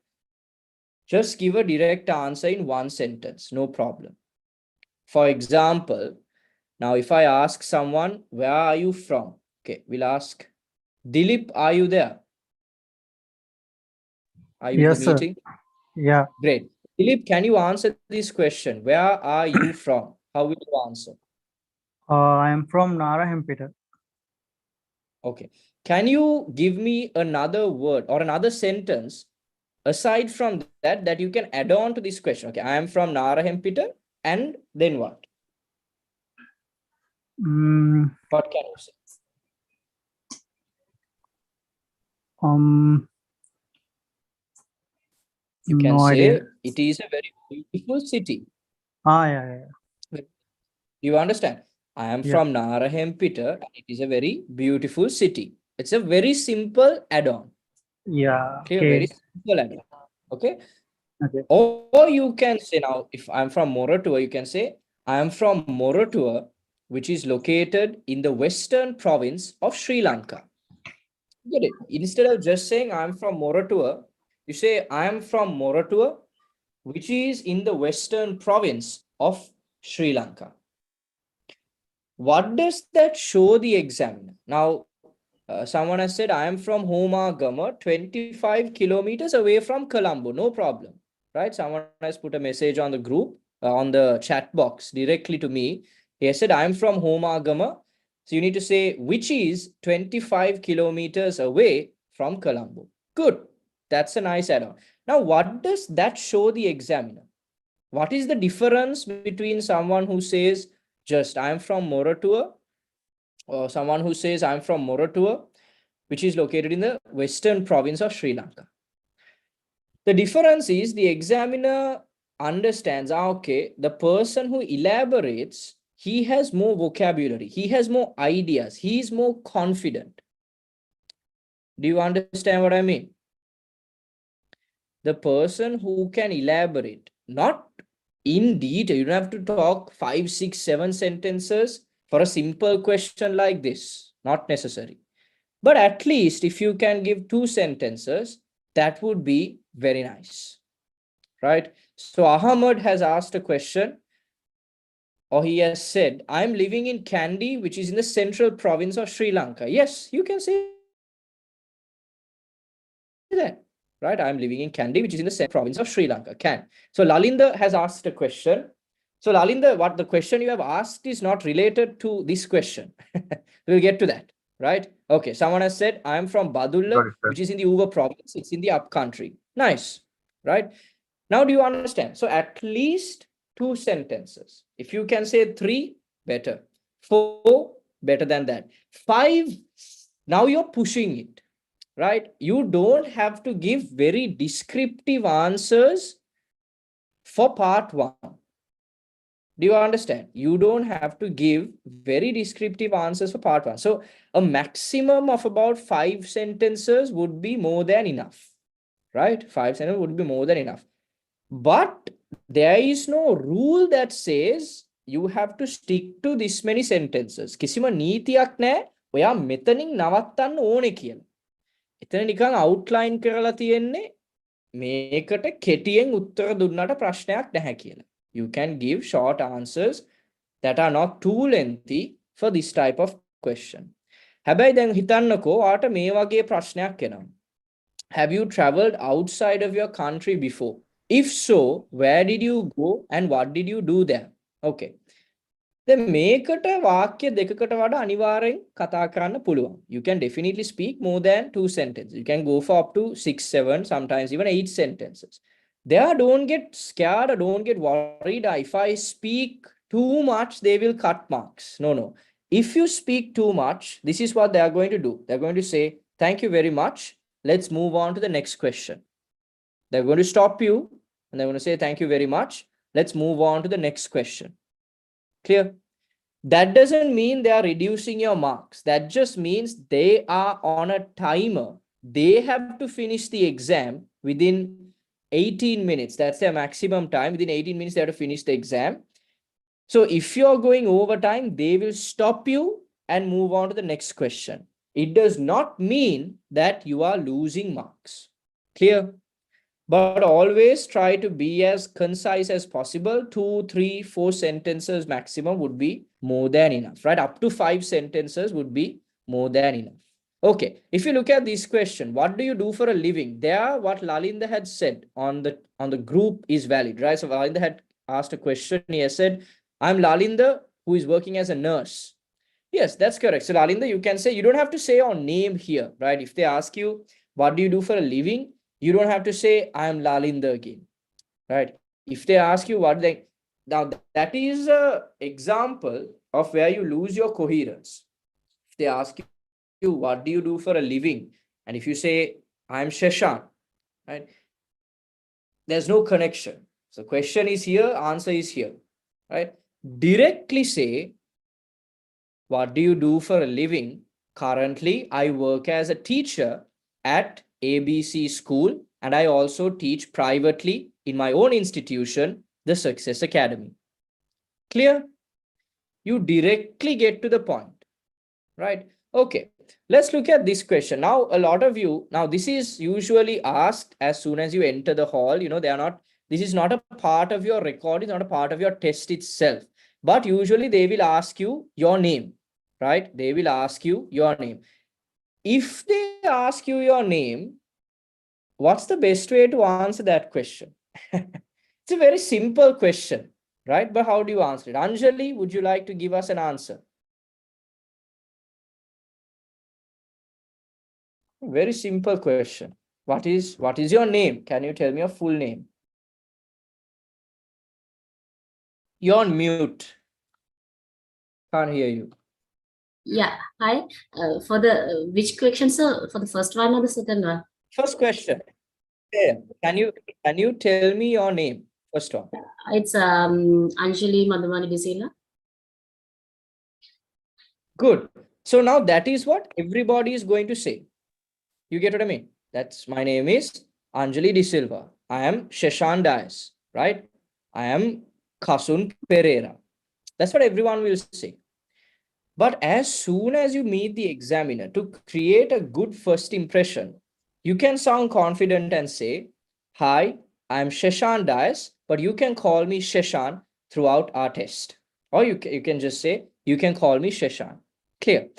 just give a direct answer in 1 sentence, no problem. For example, now if I ask someone, where are you from? Okay, we'll ask, Dilip, are you there? Are you in the meeting? Yeah. Great. Dilip, can you answer this question? Where are you from? How will you answer? I am from Nara. Okay. Can you give me another word or another sentence aside from that you can add on to this question? Okay, I am from Narahempita, and then what? What can you say? You can No say idea. it is a very beautiful city. Yeah. Do you understand? I am Yeah. from Narahempita, and it is a very beautiful city. It's a very simple add-on. Yeah. Okay, Okay. very simple add-on. Okay. Okay. Or you can say, now, if I'm from Moratuwa, you can say, I am from Moratuwa, which is located in the western province of Sri Lanka. Get it? Instead of just saying I'm from Moratuwa, you say I am from Moratuwa, which is in the western province of Sri Lanka. What does that show the examiner? Now, someone has said, I am from Homagama, 25 kilometers away from Colombo. No problem, right? Someone has put a message on the group, on the chat box directly to me. He has said, I am from Homagama, So you need to say which is 25 kilometers away from Colombo. Good. That's a nice add-on. Now, what does that show the examiner? What is the difference between someone who says just I'm from Moratuwa or someone who says I'm from Moratuwa, which is located in the western province of Sri Lanka? The difference is the examiner understands, okay, the person who elaborates, he has more vocabulary, he has more ideas, he is more confident. Do you understand what I mean? The person who can elaborate, not in detail, you don't have to talk 5, 6, 7 sentences for a simple question like this, not necessary. But at least if you can give 2 sentences, that would be very nice. Right? So Ahmed has asked a question, or he has said, I'm living in Kandy, which is in the central province of Sri Lanka. Yes, you can say that, right? I'm living in Kandy, which is in the central province of Sri Lanka. Can. So Lalinda has asked a question. So Lalinda, what the question you have asked is not related to this question. We'll get to that, right? Okay, someone has said, I'm from Badulla, which is in the Uva province. It's in the upcountry. Nice, right? Now, do you understand? So at least 2 sentences. If you can say 3, better. 4, better than that. 5, now you're pushing it, right? You don't have to give very descriptive answers for part 1. Do you understand? You don't have to give very descriptive answers for part 1. So a maximum of about 5 sentences would be more than enough, right? 5 sentences would be more than enough. But there is no rule that says you have to stick to this many sentences. කිසිම නීතියක් නැහැ. ඔයා මෙතනින් නවත්තන්න ඕනේ කියලා. එතන නිකන් outline කරලා තියෙන්නේ මේකට කෙටියෙන් උත්තර දුන්නට ප්‍රශ්නයක් නැහැ කියලා. You can give short answers that are not too lengthy for this type of question. හැබැයි දැන් හිතන්නකෝ ඔයාට මේ වගේ ප්‍රශ්නයක් එනවා. Have you traveled outside of your country before? If so, where did you go and what did you do there? Okay. Then මේකට වාක්‍ය දෙකකට වඩා අනිවාර්යෙන් කතා කරන්න පුළුවන්. You can definitely speak more than 2 sentences. You can go for up to 6, 7, sometimes even 8 sentences. There, don't get scared or don't get worried. If I speak too much, they will cut marks. No, no. If you speak too much, this is what they are going to do. They're going to say, thank you very much. Let's move on to the next question. They're going to stop you and they're going to say, thank you very much. Let's move on to the next question. Clear? That doesn't mean they are reducing your marks. That just means they are on a timer. They have to finish the exam within 18 minutes. That's their maximum time. Within 18 minutes, they have to finish the exam. So if you're going over time, they will stop you and move on to the next question. It does not mean that you are losing marks. Clear? But always try to be as concise as possible. 2, 3, 4 sentences maximum would be more than enough, right? Up to 5 sentences would be more than enough. Okay, if you look at this question, what do you do for a living? There, what Lalinda had said on the group is valid, right? So Lalinda had asked a question. He has said, I'm Lalinda, who is working as a nurse. Yes, that's correct. So Lalinda, you can say, you don't have to say your name here, right? If they ask you, what do you do for a living? You don't have to say, I am Lalinda again, right? If they ask you what they, now that is an example of where you lose your coherence. If they ask you, what do you do for a living? And if you say, I am Shashank, right? There's no connection. So question is here, answer is here, right? Directly say, what do you do for a living? Currently, I work as a teacher at ABC school, and I also teach privately in my own institution, the Success Academy. Clear? You directly get to the point, right? Okay, let's look at this question. Now, a lot of you, now this is usually asked as soon as you enter the hall, you know, they are not, this is not a part of your record, it's not a part of your test itself, but usually they will ask you your name, right? They will ask you your name. If they ask you your name, what's the best way to answer that question? It's a very simple question, right? But how do you answer it? Anjali, would you like to give us an answer? Very simple question. What is your name? Can you tell me your full name? You're on mute. Can't hear you. Yeah, hi. For the which question, sir? For the first one or the second one? First question. Yeah. Can you tell me your name? First one. It's Anjali Madhumani Disila. Good. So now that is what everybody is going to say. You get what I mean? That's my name is Anjali De Silva. I am Sheshan Dias, right? I am Kasun Pereira. That's what everyone will say. But as soon as you meet the examiner, to create a good first impression, you can sound confident and say, "Hi, I'm Sheshan Dias, but you can call me Sheshan throughout our test." Or you can just say, "You can call me Sheshan." Clear?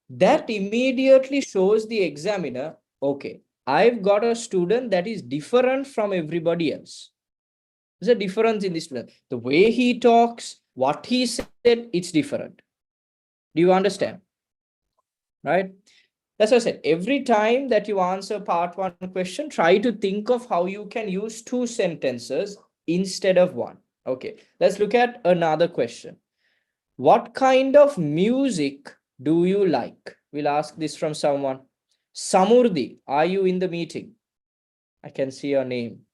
That immediately shows the examiner, okay, I've got a student that is different from everybody else. There's a difference in this student. The way he talks, what he said, it's different. Do you understand? Right? That's what I said. Every time that you answer part one question, try to think of how you can use two sentences instead of one. Okay, let's look at another question. What kind of music do you like? We'll ask this from someone. Samurdi, are you in the meeting? I can see your name.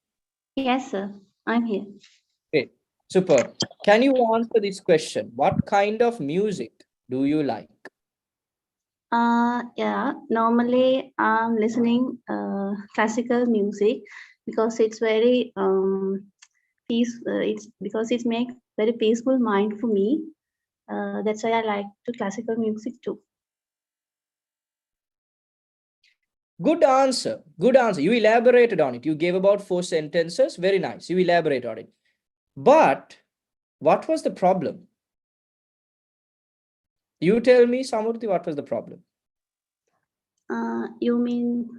Yes, sir. I'm here. Okay, super. Can you answer this question? What kind of music do you like? Yeah, normally I'm listening classical music because it's very it's because it makes very peaceful mind for me. That's why I like to classical music too. Good answer. Good answer. You elaborated on it. You gave about 4 sentences. Very nice. You elaborate on it. But what was the problem? You tell me, Samurti, what was the problem? You mean?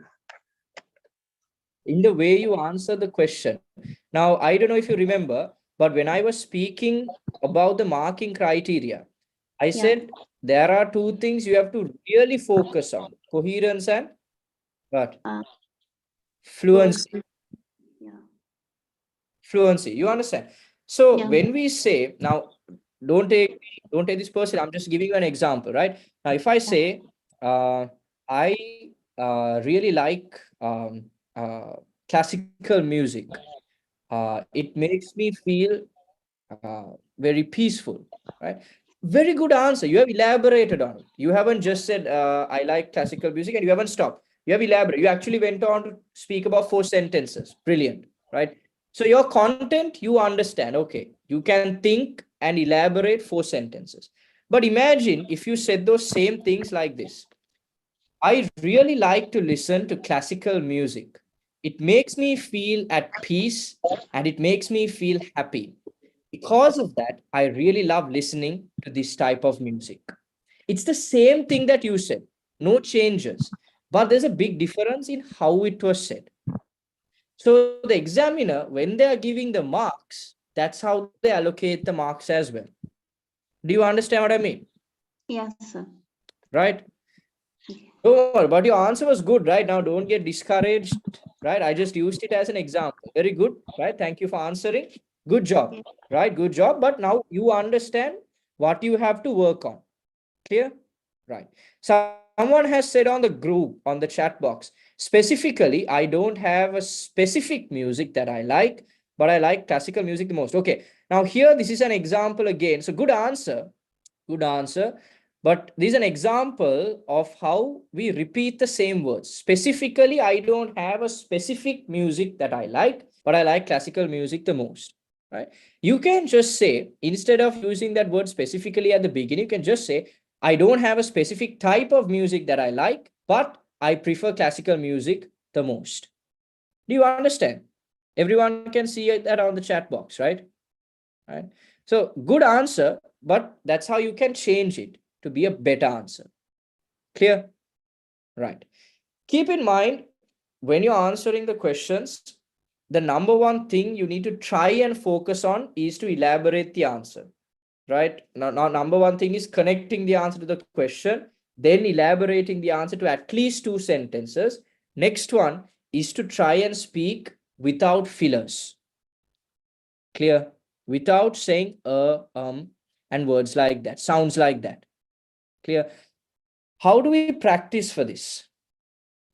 In the way you answer the question. Now, I don't know if you remember, but when I was speaking about the marking criteria, I said there are 2 things you have to really focus on: coherence and what? Fluency. Yeah. Fluency. You understand? So when we say, now, don't take this person, I'm just giving you an example, right? Now, if I say, I really like classical music, it makes me feel very peaceful, right? Very good answer. You have elaborated on it. You haven't just said, I like classical music, and you haven't stopped. You have elaborated. You actually went on to speak about 4 sentences. Brilliant, right? So your content, you understand. Okay, you can think and elaborate 4 sentences. But imagine if you said those same things like this. I really like to listen to classical music. It makes me feel at peace and it makes me feel happy. Because of that, I really love listening to this type of music. It's the same thing that you said, no changes, but there's a big difference in how it was said. So the examiner, when they are giving the marks, that's how they allocate the marks as well. Do you understand what I mean? Yes, sir. Right? Don't worry, but your answer was good, right? Now don't get discouraged, right? I just used it as an example. Very good, right? Thank you for answering. Good job, right? Good job. But now you understand what you have to work on. Clear? Right. Someone has said on the group, on the chat box, specifically, I don't have a specific music that I like, but I like classical music the most. Okay. Now here, this is an example again. So good answer. Good answer. But this is an example of how we repeat the same words. Specifically, I don't have a specific music that I like, but I like classical music the most. Right? You can just say, instead of using that word specifically at the beginning, you can just say, I don't have a specific type of music that I like, but I prefer classical music the most. Do you understand? Everyone can see that on the chat box, right? Right. So good answer, but that's how you can change it to be a better answer. Clear? Right. Keep in mind, when you're answering the questions, the number one thing you need to try and focus on is to elaborate the answer. Right? Now number one thing is connecting the answer to the question. then elaborating the answer to at least 2 sentences. Next one is to try and speak without fillers. Clear? Without saying and words like that, sounds like that. Clear? How do we practice for this?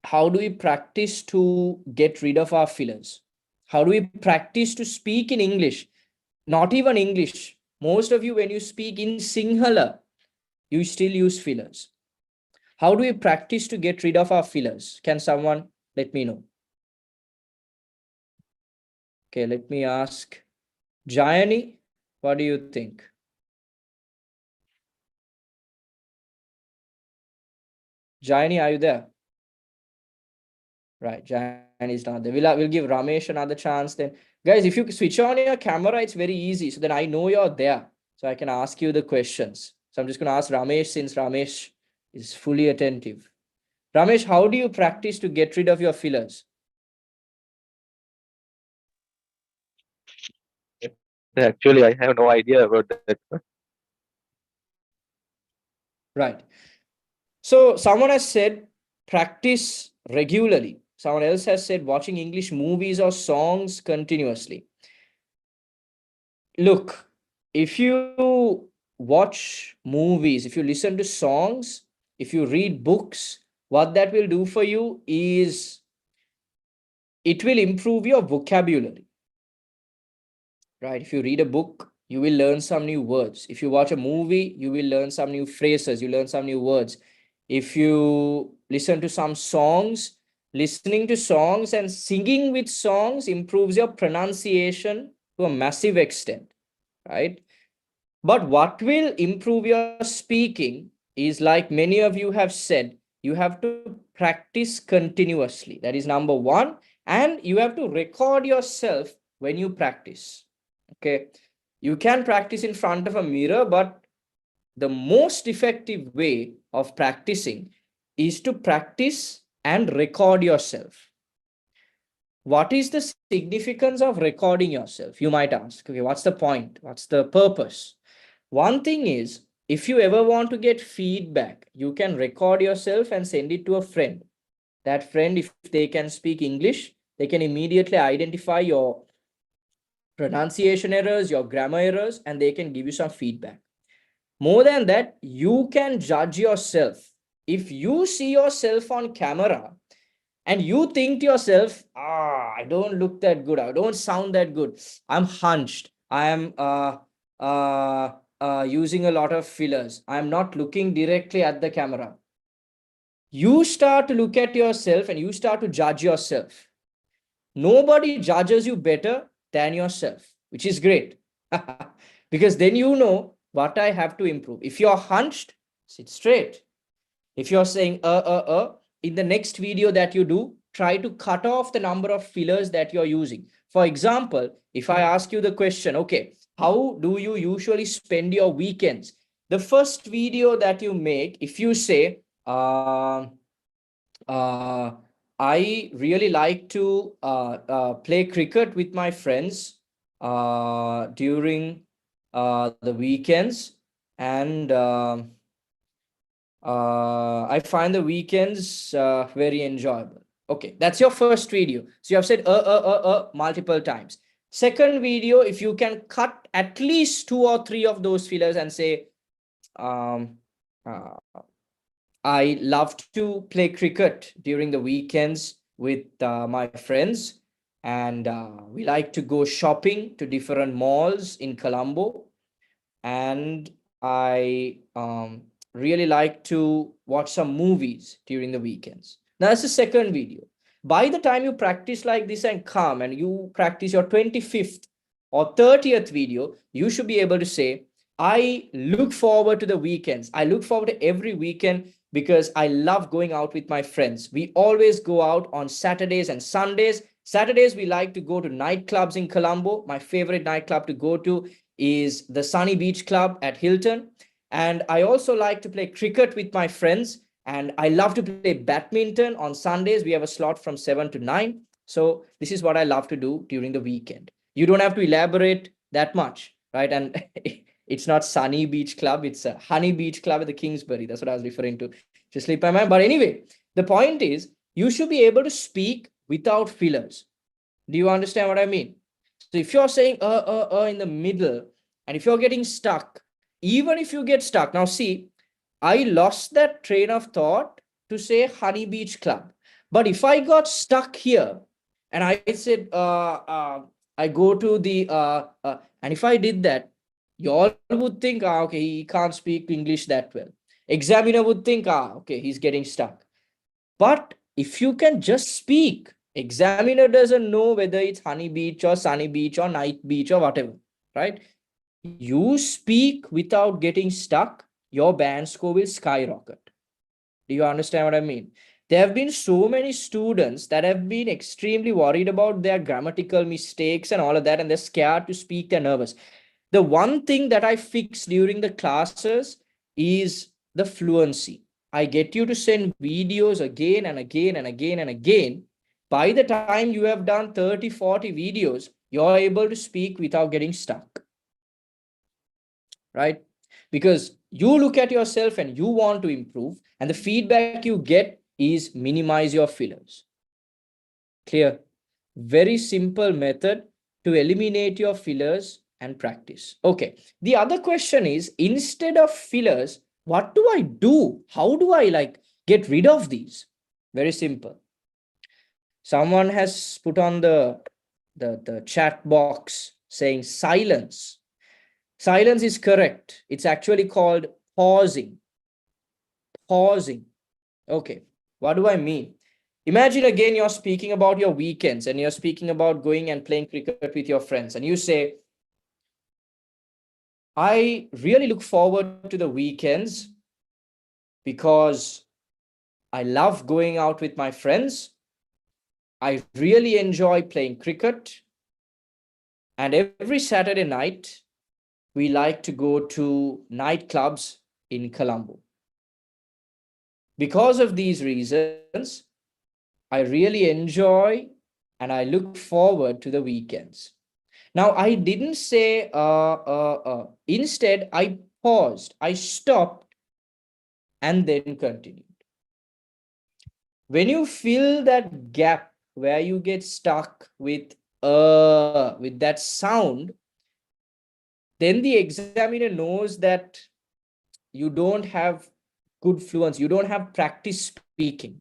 How do we practice to get rid of our fillers? How do we practice to speak in English? Not even English. Most of you, when you speak in Sinhala, you still use fillers. How do we practice to get rid of our fillers? Can someone let me know? Okay, let me ask Jayani, what do you think? Jayani, are you there? Right, Jayani is not there. We'll give Ramesh another chance then. Guys, if you switch on your camera, it's very easy. So then I know you're there. So I can ask you the questions. So I'm just going to ask Ramesh since Ramesh is fully attentive. Ramesh, how do you practice to get rid of your fillers? Actually, I have no idea about that. Right. So someone has said practice regularly. Someone else has said watching English movies or songs continuously. Look, if you watch movies, if you listen to songs, if you read books, what that will do for you is it will improve your vocabulary. Right? If you read a book, you will learn some new words. If you watch a movie, you will learn some new phrases, you learn some new words. If you listen to some songs, listening to songs and singing with songs improves your pronunciation to a massive extent, right? But what will improve your speaking is, like many of you have said, you have to practice continuously. That is number one. And you have to record yourself when you practice. Okay. You can practice in front of a mirror, but the most effective way of practicing is to practice and record yourself. What is the significance of recording yourself? You might ask, okay, what's the point? What's the purpose? One thing is, if you ever want to get feedback, you can record yourself and send it to a friend. That friend, if they can speak English, they can immediately identify your pronunciation errors, your grammar errors, and they can give you some feedback. More than that, you can judge yourself. If you see yourself on camera and you think to yourself, I don't look that good, I don't sound that good, I'm hunched, I am using a lot of fillers, I'm not looking directly at the camera. You start to look at yourself and you start to judge yourself. Nobody judges you better than yourself, which is great. Because then you know what I have to improve. If you're hunched, sit straight. If you're saying in the next video that you do, try to cut off the number of fillers that you're using. For example, if I ask you the question, okay, how do you usually spend your weekends? The first video that you make, if you say, I really like to play cricket with my friends during the weekends, and I find the weekends very enjoyable. Okay, that's your first video. So you have said multiple times. Second video, if you can cut at least 2 or 3 of those fillers and say, I love to play cricket during the weekends with my friends, and we like to go shopping to different malls in Colombo, and I really like to watch some movies during the weekends. Now, that's the second video. By the time you practice like this and come and you practice your 25th or 30th video, you should be able to say, I look forward to the weekends. I look forward to every weekend because I love going out with my friends. We always go out on Saturdays and Sundays. Saturdays, we like to go to nightclubs in Colombo. My favorite nightclub to go to is the Sunny Beach Club at Hilton. And I also like to play cricket with my friends. And I love to play badminton on Sundays. We have a slot from 7 to 9. So this is what I love to do during the weekend. You don't have to elaborate that much, right? And it's not Sunny Beach Club. It's a Honey Beach Club at the Kingsbury. That's what I was referring to. Just slipped my mind. But anyway, the point is you should be able to speak without fillers. Do you understand what I mean? So if you're saying in the middle, and if you're getting stuck, even if you get stuck, now see, I lost that train of thought to say Honey Beach Club. But if I got stuck here and I said, I go to the, and if I did that, you all would think, okay, he can't speak English that well. Examiner would think, okay, he's getting stuck. But if you can just speak, examiner doesn't know whether it's Honey Beach or Sunny Beach or Night Beach or whatever, right? You speak without getting stuck, your band score will skyrocket. Do you understand what I mean? There have been so many students that have been extremely worried about their grammatical mistakes and all of that, and they're scared to speak, they're nervous. The one thing that I fix during the classes is the fluency. I get you to send videos again and again and again and again. By the time you have done 30, 40 videos, you're able to speak without getting stuck. Right? Because you look at yourself and you want to improve, and the feedback you get is minimize your fillers. Clear? Very simple method to eliminate your fillers and practice. Okay. The other question is, instead of fillers, what do I do? How do I get rid of these? Very simple. Someone has put on the chat box saying silence. Silence is correct. It's actually called pausing. Pausing. Okay. What do I mean? Imagine again, you're speaking about your weekends and you're speaking about going and playing cricket with your friends. And you say, I really look forward to the weekends because I love going out with my friends. I really enjoy playing cricket. And every Saturday night, we like to go to nightclubs in Colombo. Because of these reasons, I really enjoy and I look forward to the weekends. Now, I didn't say, instead, I paused, I stopped, and then continued. When you fill that gap where you get stuck with that sound, then the examiner knows that you don't have good fluency, you don't have practice speaking.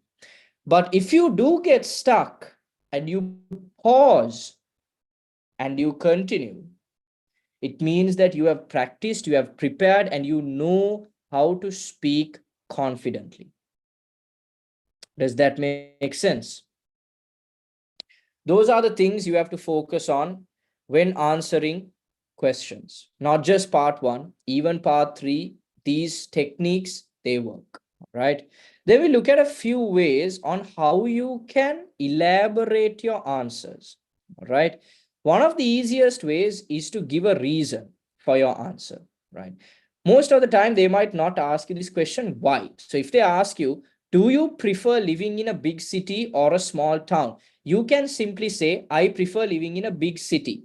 But if you do get stuck and you pause and you continue, it means that you have practiced, you have prepared, and you know how to speak confidently. Does that make sense? Those are the things you have to focus on when answering questions. Not just part 1, even part 3, these techniques, they work, right? Then we look at a few ways on how you can elaborate your answers, right? One of the easiest ways is to give a reason for your answer, right? Most of the time, they might not ask you this question, why? So if they ask you, do you prefer living in a big city or a small town? You can simply say, I prefer living in a big city.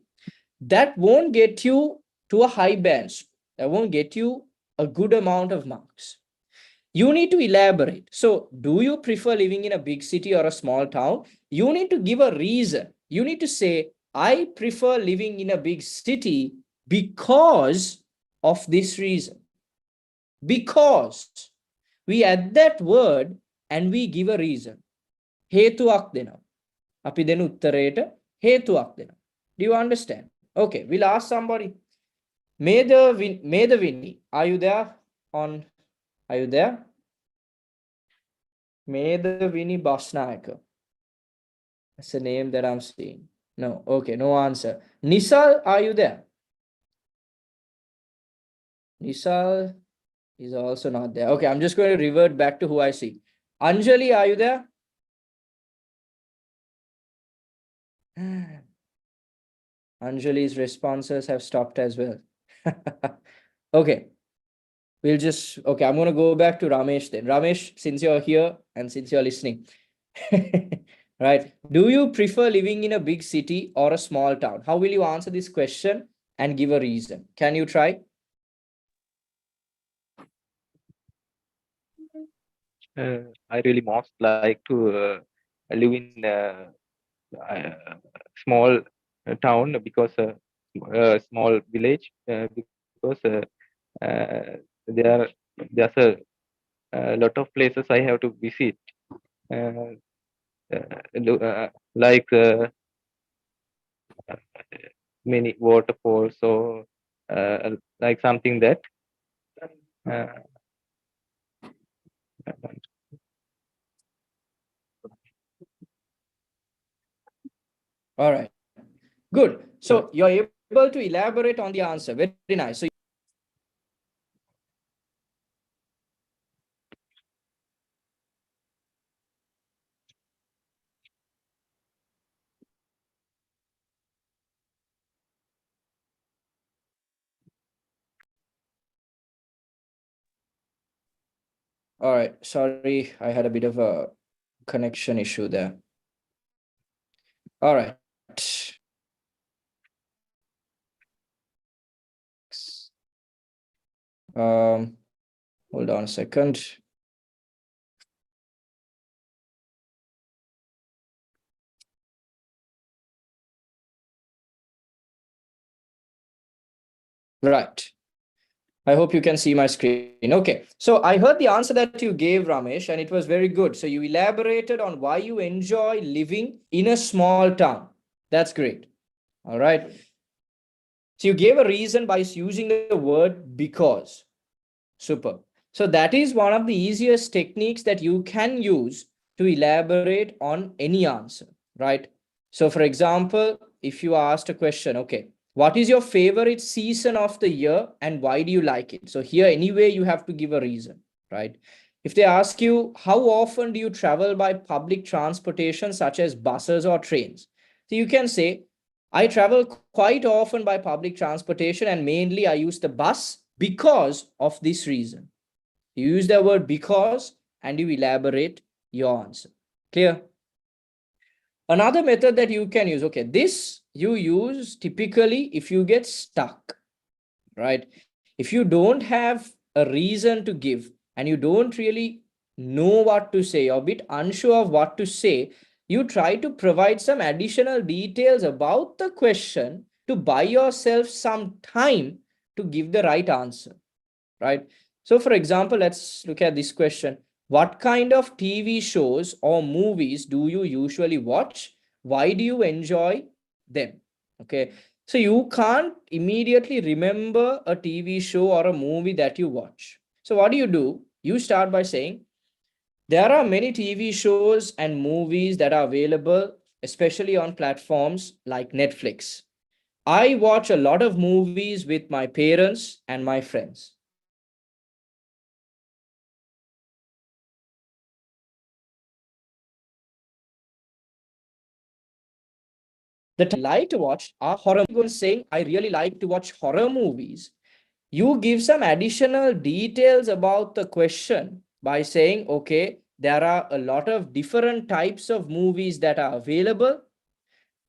That won't get you to a high band. That won't get you a good amount of marks. You need to elaborate. So, do you prefer living in a big city or a small town? You need to give a reason. You need to say, I prefer living in a big city because of this reason. Because we add that word and we give a reason. හේතුවක් දෙනවා. අපි දෙන උත්තරයට හේතුවක් දෙනවා. Do you understand? Okay, we'll ask somebody. Medavini, are you there? Are you there? Medavini Basnayaka. That's the name that I'm seeing. No, okay, no answer. Nisal, are you there? Nisal is also not there. Okay, I'm just going to revert back to who I see. Anjali, are you there? Anjali's responses have stopped as well. Okay. Okay, I'm going to go back to Ramesh then. Ramesh, since you're here and since you're listening, right? Do you prefer living in a big city or a small town? How will you answer this question and give a reason? Can you try? I really most like to live in a small town because a small village because there there's a lot of places I have to visit, uh, like many waterfalls or like something that. Uh, All right. Good. So you're able to elaborate on the answer. Very nice. So all right. Sorry, I had a bit of a connection issue there. All right. Hold on a second. Right. I hope you can see my screen. Okay. So I heard the answer that you gave, Ramesh, and it was very good. So you elaborated on why you enjoy living in a small town. That's great. All right. So you gave a reason by using the word because. Super. So that is one of the easiest techniques that you can use to elaborate on any answer, right? So for example, if you asked a question, okay, what is your favorite season of the year and why do you like it? So here anyway, you have to give a reason, right? If they ask you, how often do you travel by public transportation, such as buses or trains? So you can say, I travel quite often by public transportation and mainly I use the bus because of this reason. You use the word because and you elaborate your answer. Clear? Another method that you can use, okay, this you use typically if you get stuck, right? If you don't have a reason to give and you don't really know what to say, or a bit unsure of what to say, you try to provide some additional details about the question to buy yourself some time to give the right answer, right? So for example, let's look at this question. What kind of TV shows or movies do you usually watch? Why do you enjoy them? Okay. So you can't immediately remember a TV show or a movie that you watch. So what do? You start by saying, there are many TV shows and movies that are available, especially on platforms like Netflix. I watch a lot of movies with my parents and my friends. That I like to watch are horror movies. Saying I really like to watch horror movies, you give some additional details about the question by saying, okay, there are a lot of different types of movies that are available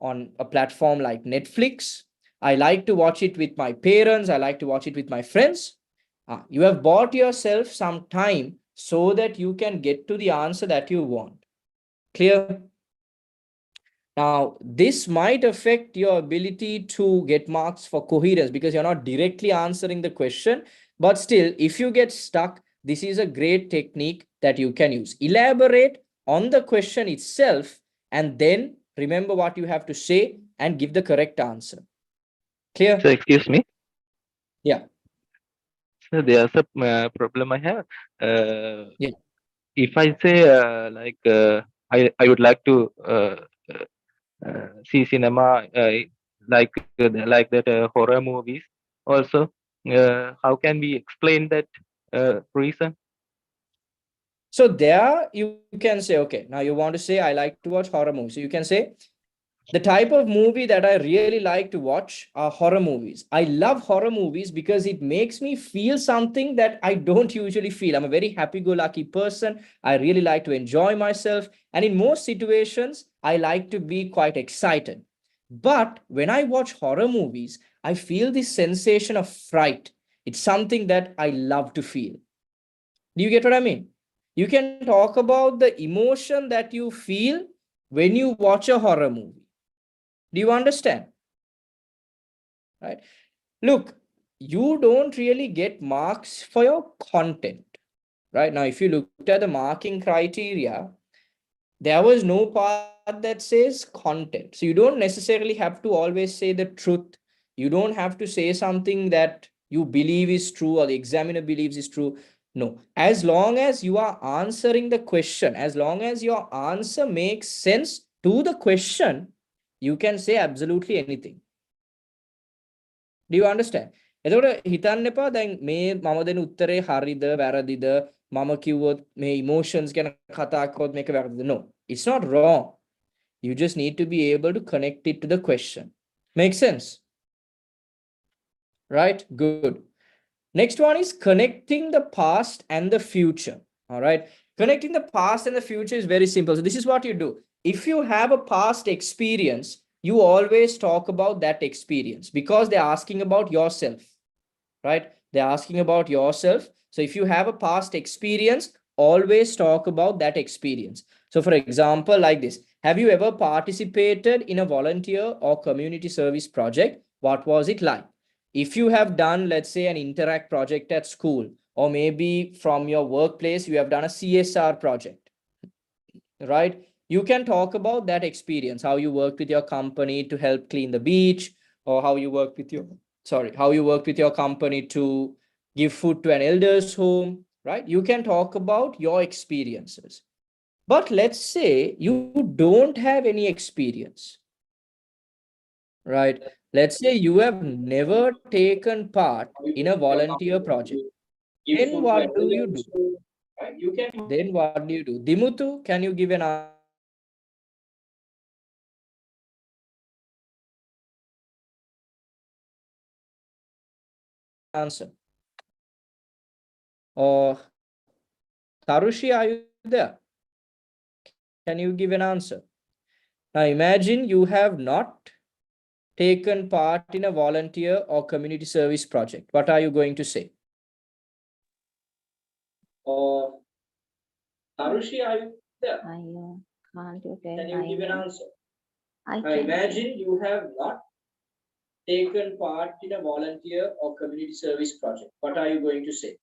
on a platform like Netflix. I like to watch it with my parents. I like to watch it with my friends. You have bought yourself some time so that you can get to the answer that you want. Clear? Now, this might affect your ability to get marks for coherence because you're not directly answering the question. But still, if you get stuck, this is a great technique that you can use. Elaborate on the question itself and then remember what you have to say and give the correct answer. Clear? So excuse me. Yeah. So there's a problem I have. Yeah. If I say I would like to see cinema like that horror movies also, how can we explain that reason? So there you can say, okay, now you want to say, I like to watch horror movies. So you can say, the type of movie that I really like to watch are horror movies. I love horror movies because it makes me feel something that I don't usually feel. I'm a very happy-go-lucky person. I really like to enjoy myself. And in most situations, I like to be quite excited. But when I watch horror movies, I feel this sensation of fright. It's something that I love to feel. Do you get what I mean? You can talk about the emotion that you feel when you watch a horror movie. Do you understand? Right? Look, you don't really get marks for your content. Right? Now, if you looked at the marking criteria, there was no part that says content. So you don't necessarily have to always say the truth. You don't have to say something that you believe is true or the examiner believes is true. No, as long as you are answering the question, as long as your answer makes sense to the question, you can say absolutely anything. Do you understand? එතකොට හිතන්න එපා දැන් මේ මම දෙන උත්තරේ හරිද වැරදිද මම කිව්වොත් මේ emotions ගැන කතා කරොත් මේක වැරදිද? No, it's not wrong. You just need to be able to connect it to the question. Make sense? Right? Good. Next one is connecting the past and the future. All right. Connecting the past and the future is very simple. So this is what you do. If you have a past experience, you always talk about that experience because they're asking about yourself, right? They're asking about yourself. So if you have a past experience, always talk about that experience. So for example, like this, have you ever participated in a volunteer or community service project? What was it like? If you have done, let's say, an Interact project at school, or maybe from your workplace, you have done a CSR project, right? You can talk about that experience, how you worked with your company to help clean the beach, or how you worked with your company to give food to an elder's home, right? You can talk about your experiences. But let's say you don't have any experience, right? Let's say you have never taken part in a volunteer project. Then what do you do? Then what do you do? Dimutu, can you give an answer? Or Tarushi, are you there? Can you give an answer? Now imagine you have not taken part in a volunteer or community service project. What are you going to say? Or Tarushi, are you there? I can't do that. Can you give an answer? I Now can. imagine you have not taken part in a volunteer or community service project. What are you going to say?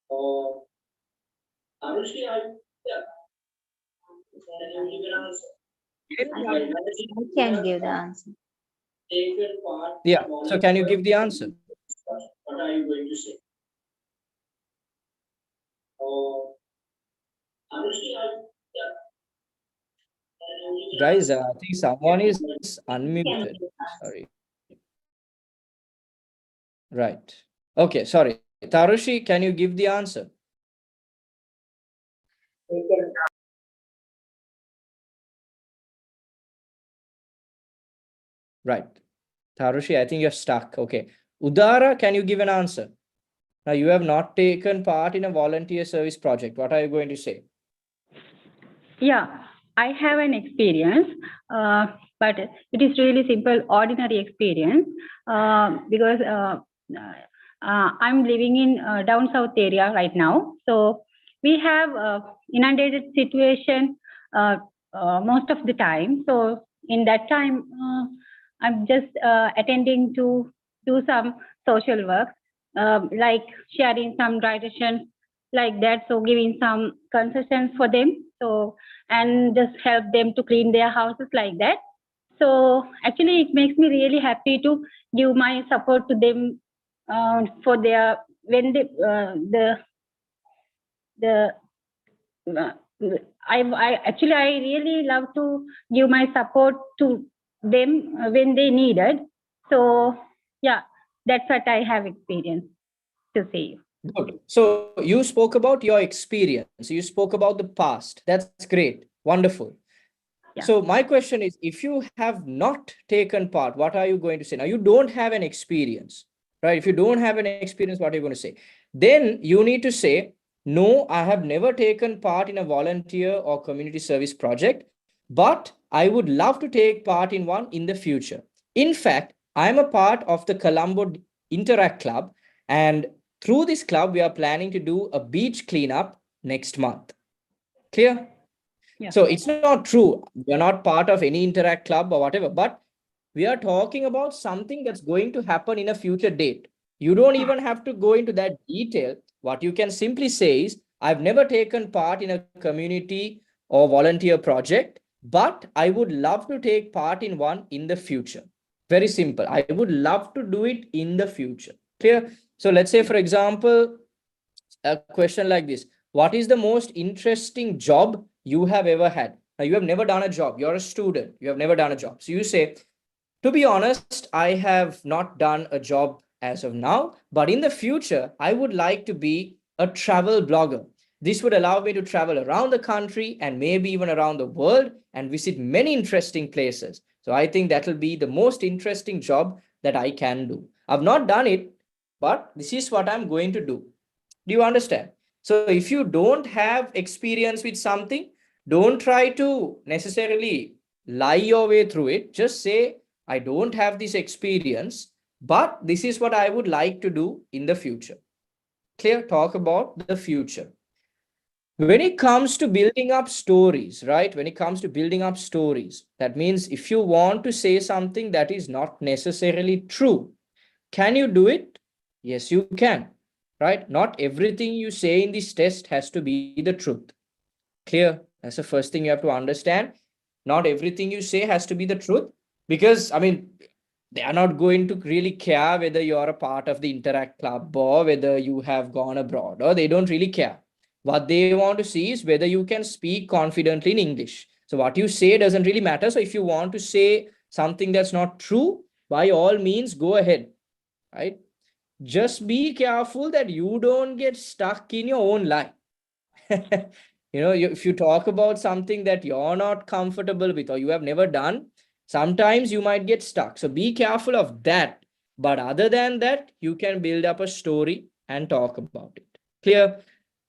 Or Tarushi, are you there? Can you give an answer? I can give the answer. Taken part. Yeah. So can you give the answer? What are you going to say? Or Anushri, are you there? Guys, I think someone is unmuted. Sorry. Right. Okay, sorry. Tarushi, can you give the answer? Right. Tarushi, I think you're stuck. Okay. Udara, can you give an answer? Now, you have not taken part in a volunteer service project. What are you going to say? Yeah, I have an experience, but it is really simple, ordinary experience because I'm living in down south area right now. So we have inundated situation most of the time. So in that time, I'm just attending to do some social work, like sharing some directions like that. So giving some concessions for them. So and just help them to clean their houses like that. So actually, it makes me really happy to give my support to them for their when they I actually I really love to give my support to them when they needed. So yeah, that's what I have experienced to say. Good. So you spoke about your experience. You spoke about the past. That's great. Wonderful. Yeah. So my question is, if you have not taken part, what are you going to say? Now, you don't have an experience, right? If you don't have an experience, what are you going to say? Then you need to say, no, I have never taken part in a volunteer or community service project, but I would love to take part in one in the future. In fact, I'm a part of the Colombo Interact Club, and through this club, we are planning to do a beach cleanup next month. Clear? Yeah. So it's not true. We are not part of any Interact club or whatever, but we are talking about something that's going to happen in a future date. You don't even have to go into that detail. What you can simply say is, I've never taken part in a community or volunteer project, but I would love to take part in one in the future. Very simple. I would love to do it in the future. Clear? So let's say, for example, a question like this. What is the most interesting job you have ever had? Now, you have never done a job. You're a student. You have never done a job. So you say, to be honest, I have not done a job as of now, but in the future, I would like to be a travel blogger. This would allow me to travel around the country and maybe even around the world and visit many interesting places. So I think that will be the most interesting job that I can do. I've not done it, but this is what I'm going to do. Do you understand? So if you don't have experience with something, don't try to necessarily lie your way through it. Just say, I don't have this experience, but this is what I would like to do in the future. Clear? Talk about the future. When it comes to building up stories, right? When it comes to building up stories, that means if you want to say something that is not necessarily true, can you do it? Yes, you can, right? Not everything you say in this test has to be the truth. Clear? That's the first thing you have to understand. Not everything you say has to be the truth, because, I mean, they are not going to really care whether you're a part of the Interact Club or whether you have gone abroad, or they don't really care. What they want to see is whether you can speak confidently in English. So what you say doesn't really matter. So if you want to say something that's not true, by all means, go ahead, right? Just be careful that you don't get stuck in your own lie. If you talk about something that you're not comfortable with or you have never done, sometimes you might get stuck. So be careful of that. But other than that, you can build up a story and talk about it. Clear?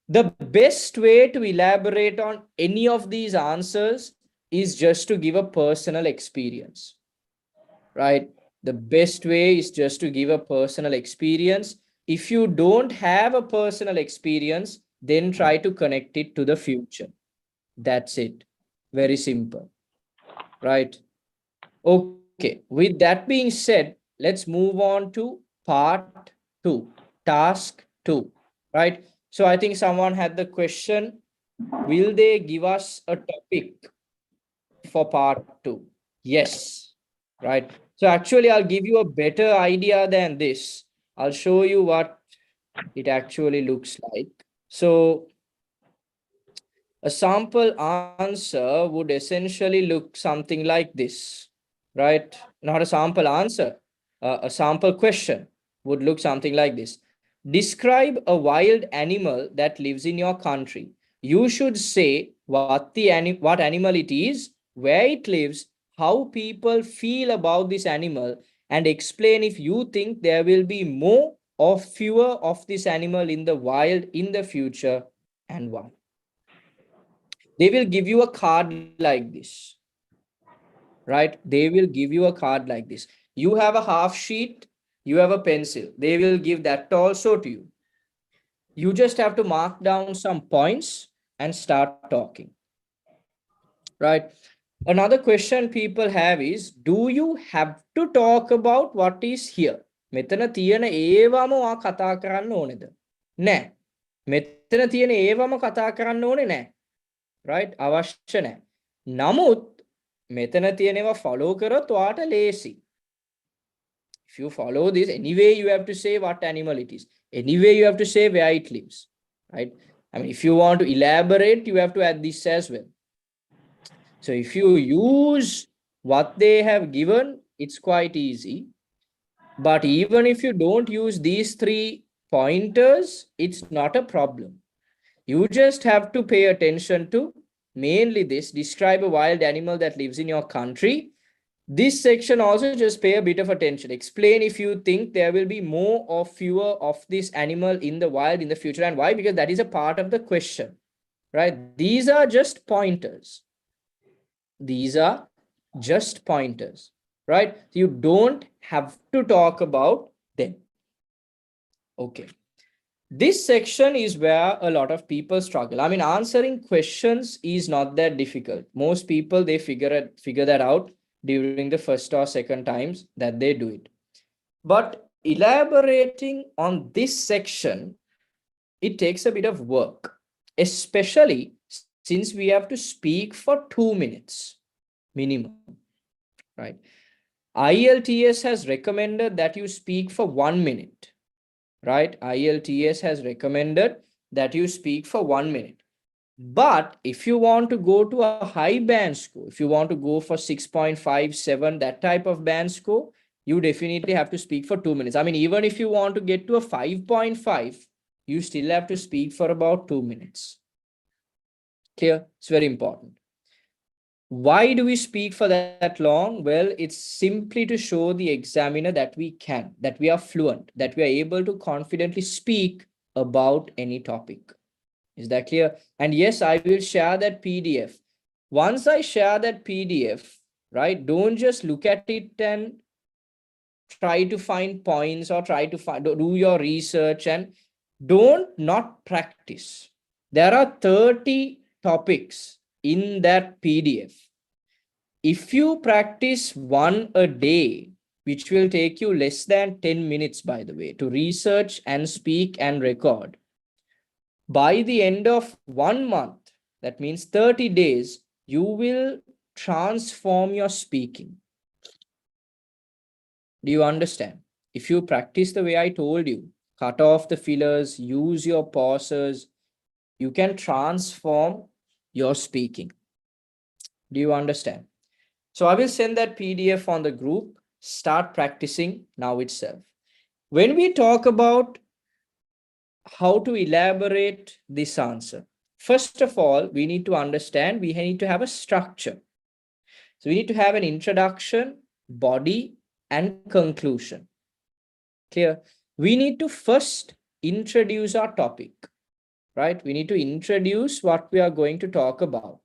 The best way to elaborate on any of these answers is just to give a personal experience, right? The best way is just to give a personal experience. If you don't have a personal experience, then try to connect it to the future. That's it. Very simple, right? Okay, with that being said, let's move on to part 2, task 2, right? So I think someone had the question, will they give us a topic for part 2? Yes, right? So actually, I'll give you a better idea than this. I'll show you what it actually looks like. So a sample answer would essentially look something like this, right? Not a sample answer, a sample question would look something like this. Describe a wild animal that lives in your country. You should say what animal it is, where it lives, how people feel about this animal, and explain if you think there will be more or fewer of this animal in the wild in the future and why. They will give you a card like this, right? They will give you a card like this. You have a half sheet, you have a pencil. They will give that also to you. You just have to mark down some points and start talking, right? Another question people have is, do you have to talk about what is here? මෙතන තියෙන ඒවම ඔයා කතා කරන්න ඕනේද? නෑ. මෙතන තියෙන ඒවම කතා කරන්න ඕනේ නෑ. right? අවශ්‍ය නැහැ. නමුත් මෙතන තියෙනවා follow කරොත් ඔයාට ලේසි. If you follow this, anyway you have to say what animal it is. Anyway you have to say where it lives, right? I mean, if you want to elaborate, you have to add this as well. So if you use what they have given, it's quite easy. But even if you don't use these 3 pointers, it's not a problem. You just have to pay attention to mainly this. Describe a wild animal that lives in your country. This section also just pay a bit of attention. Explain if you think there will be more or fewer of this animal in the wild in the future and why, because that is a part of the question, right? These are just pointers. These are just pointers, right? You don't have to talk about them. Okay. This section is where a lot of people struggle. I mean, answering questions is not that difficult. Most people, they figure that out during the first or second times that they do it. But elaborating on this section, it takes a bit of work, especially since we have to speak for 2 minutes minimum, right? IELTS has recommended that you speak for 1 minute, right? IELTS has recommended that you speak for 1 minute. But if you want to go to a high band score, if you want to go for 6.57, that type of band score, you definitely have to speak for 2 minutes. I mean, even if you want to get to a 5.5, you still have to speak for about 2 minutes. Clear? It's very important. Why do we speak for that long? Well, it's simply to show the examiner that we can, that we are fluent, that we are able to confidently speak about any topic. Is that clear? And yes, I will share that PDF. Once I share that PDF, right, don't just look at it and try to find points or try to do your research and don't not practice. There are 30 topics in that PDF. If you practice one a day, which will take you less than 10 minutes, by the way, to research and speak and record, by the end of 1 month, that means 30 days, you will transform your speaking. Do you understand? If you practice the way I told you, cut off the fillers, use your pauses, you can transform your speaking. Do you understand? So I will send that PDF on the group. Start practicing now itself. When we talk about how to elaborate this answer, first of all, we need to understand, we need to have a structure. So we need to have an introduction, body, and conclusion. Clear? We need to first introduce our topic, right? We need to introduce what we are going to talk about.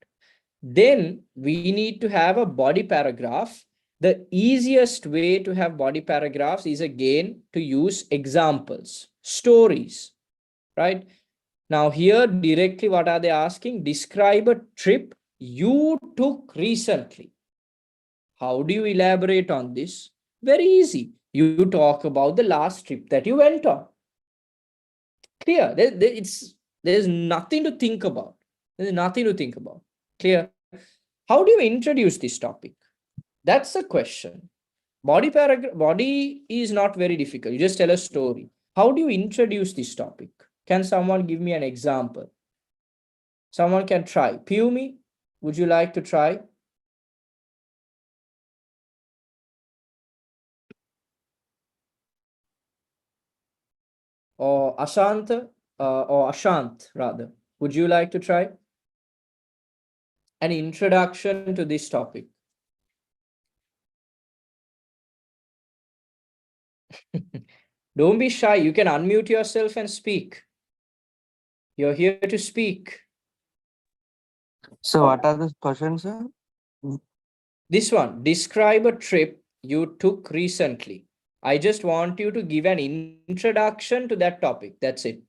Then we need to have a body paragraph. The easiest way to have body paragraphs is again to use examples, stories, right? Now here directly what are they asking? Describe a trip you took recently. How do you elaborate on this? Very easy. You talk about the last trip that you went on. Clear? There's nothing to think about. There's nothing to think about. Clear? How do you introduce this topic? That's the question. Body is not very difficult. You just tell a story. How do you introduce this topic? Can someone give me an example? Someone can try. Piumi, would you like to try? Or Ashant, or Ashant rather. Would you like to try? An introduction to this topic. Don't be shy. You can unmute yourself and speak. You're here to speak. So what are the questions, sir? This one, describe a trip you took recently. I just want you to give an introduction to that topic. That's it.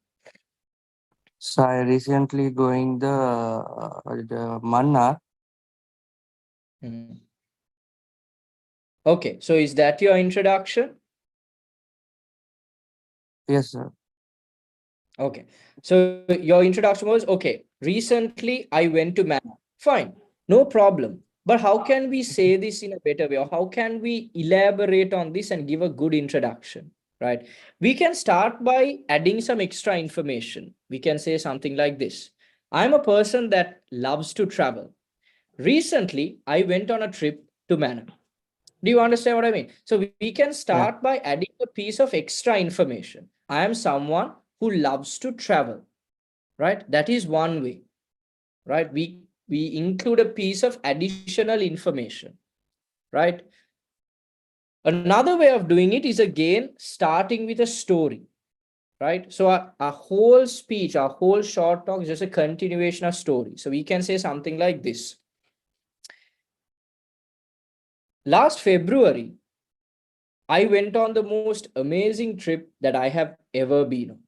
So I recently going the Mannar. Okay, so is that your introduction? Yes, sir. Okay, so your introduction was, okay, recently I went to Mannar. Fine, no problem. But how can we say this in a better way? Or how can we elaborate on this and give a good introduction, right? We can start by adding some extra information. We can say something like this. I'm a person that loves to travel. Recently, I went on a trip to Mannar. Do you understand what I mean? So we can start by adding a piece of extra information. I am someone who loves to travel, right? That is one way, right? We include a piece of additional information, right? Another way of doing it is again starting with a story, right? So our whole speech, our whole short talk is just a continuation of story. So we can say something like this. Last February, I went on the most amazing trip that I have ever been on.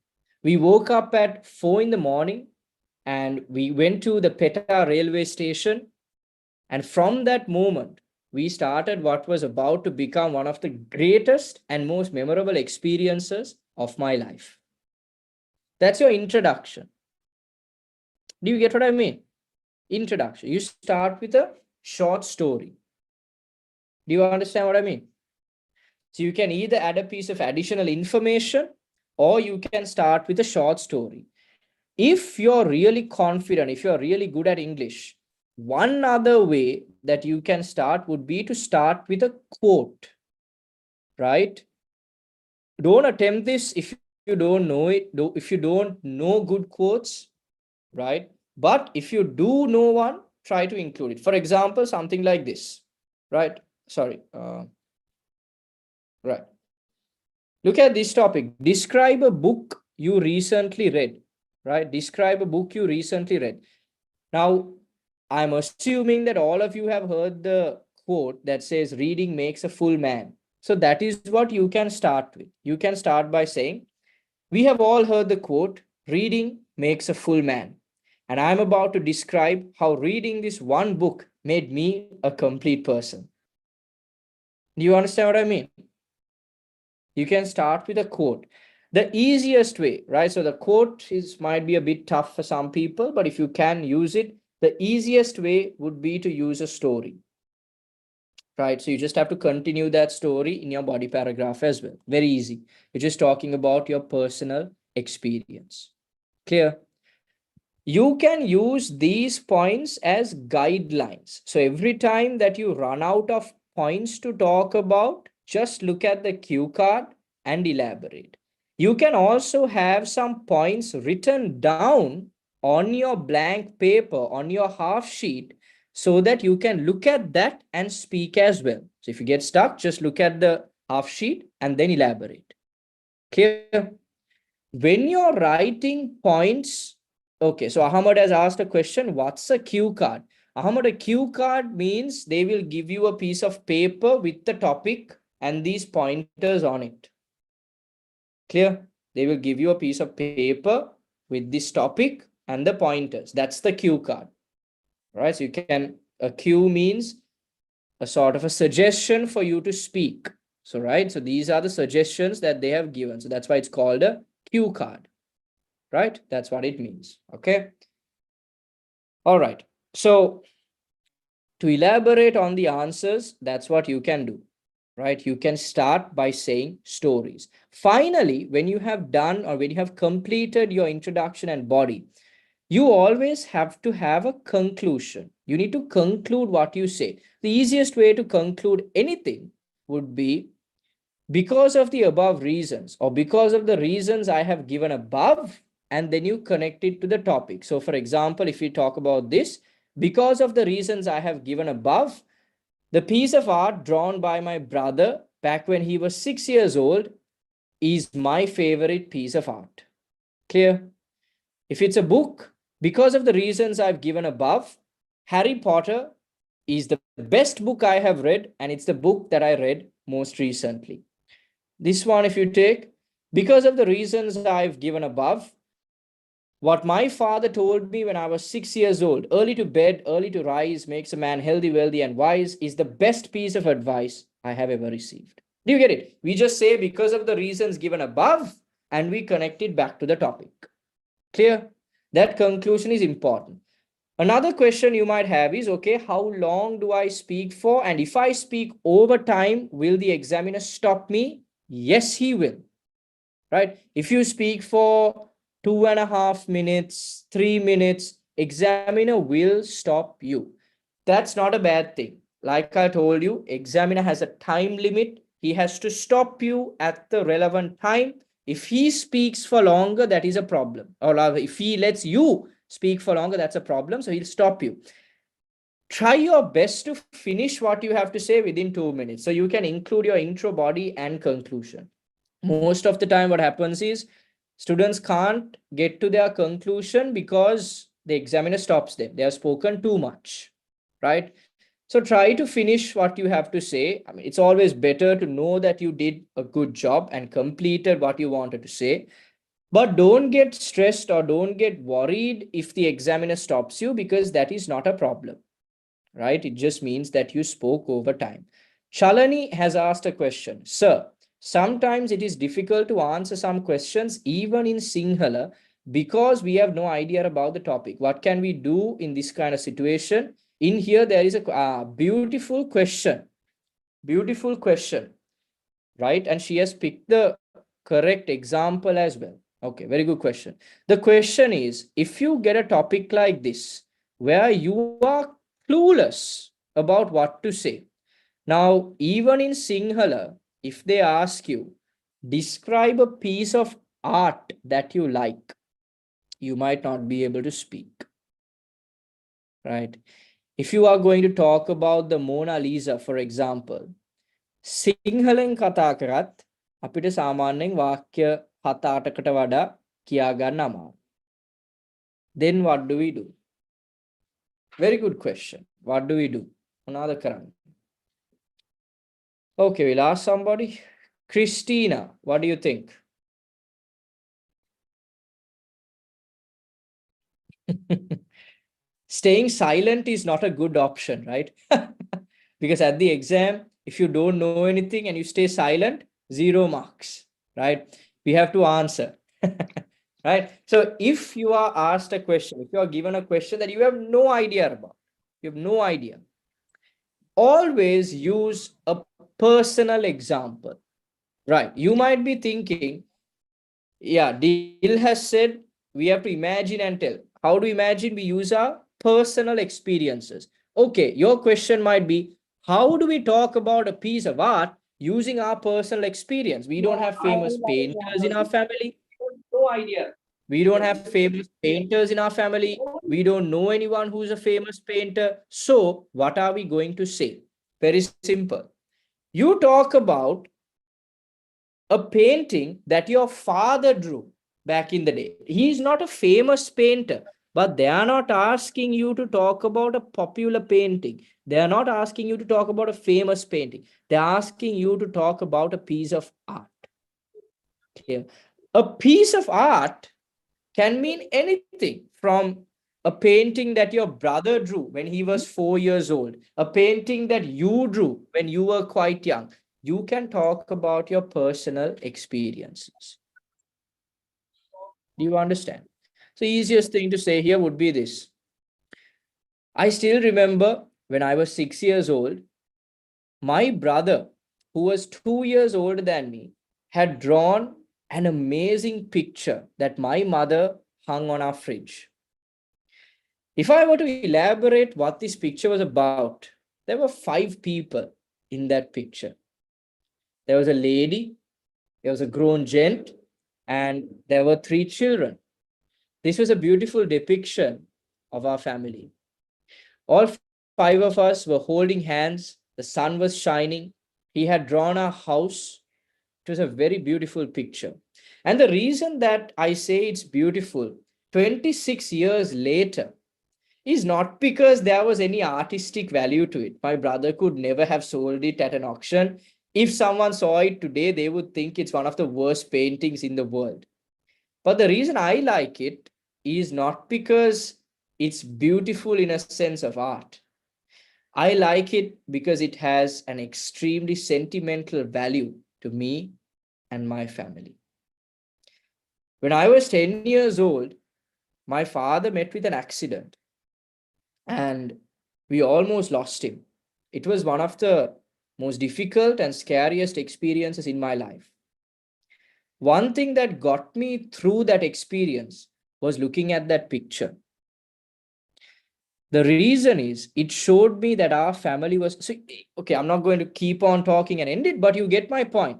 We woke up at 4 in the morning and we went to the Peta railway station. And from that moment, we started what was about to become one of the greatest and most memorable experiences of my life. That's your introduction. Do you get what I mean? Introduction. You start with a short story. Do you understand what I mean? So you can either add a piece of additional information or you can start with a short story. If you're really confident, if you're really good at English, one other way that you can start would be to start with a quote, right? Don't attempt this if you don't know it, if you don't know good quotes, right? But if you do know one, try to include it. For example, something like this, right? Sorry. Right. Look at this topic. Describe a book you recently read, right? Describe a book you recently read. Now, I'm assuming that all of you have heard the quote that says reading makes a full man. So that is what you can start with. You can start by saying, we have all heard the quote, reading makes a full man. And I'm about to describe how reading this one book made me a complete person. Do you understand what I mean? You can start with a quote. The easiest way, right? So the quote might be a bit tough for some people, but if you can use it, the easiest way would be to use a story, right? So you just have to continue that story in your body paragraph as well. Very easy. You're just talking about your personal experience. Clear? You can use these points as guidelines. So every time that you run out of points to talk about, just look at the cue card and elaborate. You can also have some points written down on your blank paper, on your half sheet, so that you can look at that and speak as well. So if you get stuck, just look at the half sheet and then elaborate. Clear? When you're writing points, okay, so Ahmad has asked a question, what's a cue card? Ahmad, a cue card means they will give you a piece of paper with the topic and these pointers on it. Clear? They will give you a piece of paper with this topic and the pointers. That's the cue card, right? So you can, a cue means a sort of a suggestion for you to speak. So, right? So these are the suggestions that they have given. So that's why it's called a cue card, right? That's what it means. Okay. All right. So to elaborate on the answers, that's what you can do, right? You can start by saying stories. Finally, when you have done or when you have completed your introduction and body, you always have to have a conclusion. You need to conclude what you say. The easiest way to conclude anything would be because of the above reasons or because of the reasons I have given above, and then you connect it to the topic. So for example, if we talk about this, because of the reasons I have given above, the piece of art drawn by my brother back when he was 6 years old is my favorite piece of art. Clear? If it's a book, because of the reasons I've given above, Harry Potter is the best book I have read, and it's the book that I read most recently. This one, if you take, because of the reasons I've given above, what my father told me when I was 6 years old, early to bed, early to rise, makes a man healthy, wealthy, and wise, is the best piece of advice I have ever received. Do you get it? We just say because of the reasons given above, and we connect it back to the topic. Clear? That conclusion is important. Another question you might have is, okay, how long do I speak for? And if I speak over time, will the examiner stop me? Yes, he will, right? If you speak for 2.5 minutes, 3 minutes, examiner will stop you. That's not a bad thing. Like I told you, examiner has a time limit. He has to stop you at the relevant time. If he speaks for longer, that is a problem. Or if he lets you speak for longer, that's a problem. So he'll stop you. Try your best to finish what you have to say within 2 minutes. So you can include your intro, body, and conclusion. Most of the time what happens is students can't get to their conclusion because the examiner stops them. They have spoken too much, right? So try to finish what you have to say. I mean, it's always better to know that you did a good job and completed what you wanted to say. But don't get stressed or don't get worried if the examiner stops you, because that is not a problem, right? It just means that you spoke over time. Shalani has asked a question. Sir, sometimes it is difficult to answer some questions even in Sinhala because we have no idea about the topic. What can we do in this kind of situation? In here, there is a beautiful question. Beautiful question, right? And she has picked the correct example as well. Okay, very good question. The question is, if you get a topic like this, where you are clueless about what to say. Now, even in Sinhala, if they ask you, describe a piece of art that you like, you might not be able to speak, right? If you are going to talk about the Mona Lisa, for example, සිංහලෙන් කතා කරත් අපිට සාමාන්‍යයෙන් වාක්‍ය 7-8කට වඩා කියා ගන්න අමාරුයි. Then what do we do? Very good question. What do we do? මොනවද කරන්නේ? Okay, we'll ask somebody. Christina, what do you think? Staying silent is not a good option, right? Because at the exam, if you don't know anything and you stay silent, 0 marks, right? We have to answer, right? So if you are asked a question, if you are given a question that you have no idea about, you have no idea, always use a personal example, right? You might be thinking, yeah, Dil has said we have to imagine and tell. How do we imagine? We use our personal experiences. Okay, your question might be, how do we talk about a piece of art using our personal experience? We don't have famous painters in our family. No idea. We don't have famous painters in our family. We don't know anyone who's a famous painter. So what are we going to say? Very simple. You talk about a painting that your father drew back in the day. He's not a famous painter, but they are not asking you to talk about a popular painting. They are not asking you to talk about a famous painting. They're asking you to talk about a piece of art. Okay. A piece of art can mean anything, from a painting that your brother drew when he was 4 years old, a painting that you drew when you were quite young. You can talk about your personal experiences. Do you understand? So easiest thing to say here would be this. I still remember when I was 6 years old, my brother, who was 2 years older than me, had drawn an amazing picture that my mother hung on our fridge. If I were to elaborate what this picture was about, there were 5 people in that picture. There was a lady, there was a grown gent, and there were 3 children. This was a beautiful depiction of our family. All 5 of us were holding hands. The sun was shining. He had drawn our house. It was a very beautiful picture. And the reason that I say it's beautiful, 26 years later, is not because there was any artistic value to it. My brother could never have sold it at an auction. If someone saw it today, they would think it's one of the worst paintings in the world. But the reason I like it is not because it's beautiful in a sense of art. I like it because it has an extremely sentimental value to me and my family. When I was 10 years old, my father met with an accident and we almost lost him. It was one of the most difficult and scariest experiences in my life. One thing that got me through that experience was looking at that picture. The reason is it showed me that our family was, so, okay, I'm not going to keep on talking and end it, but you get my point.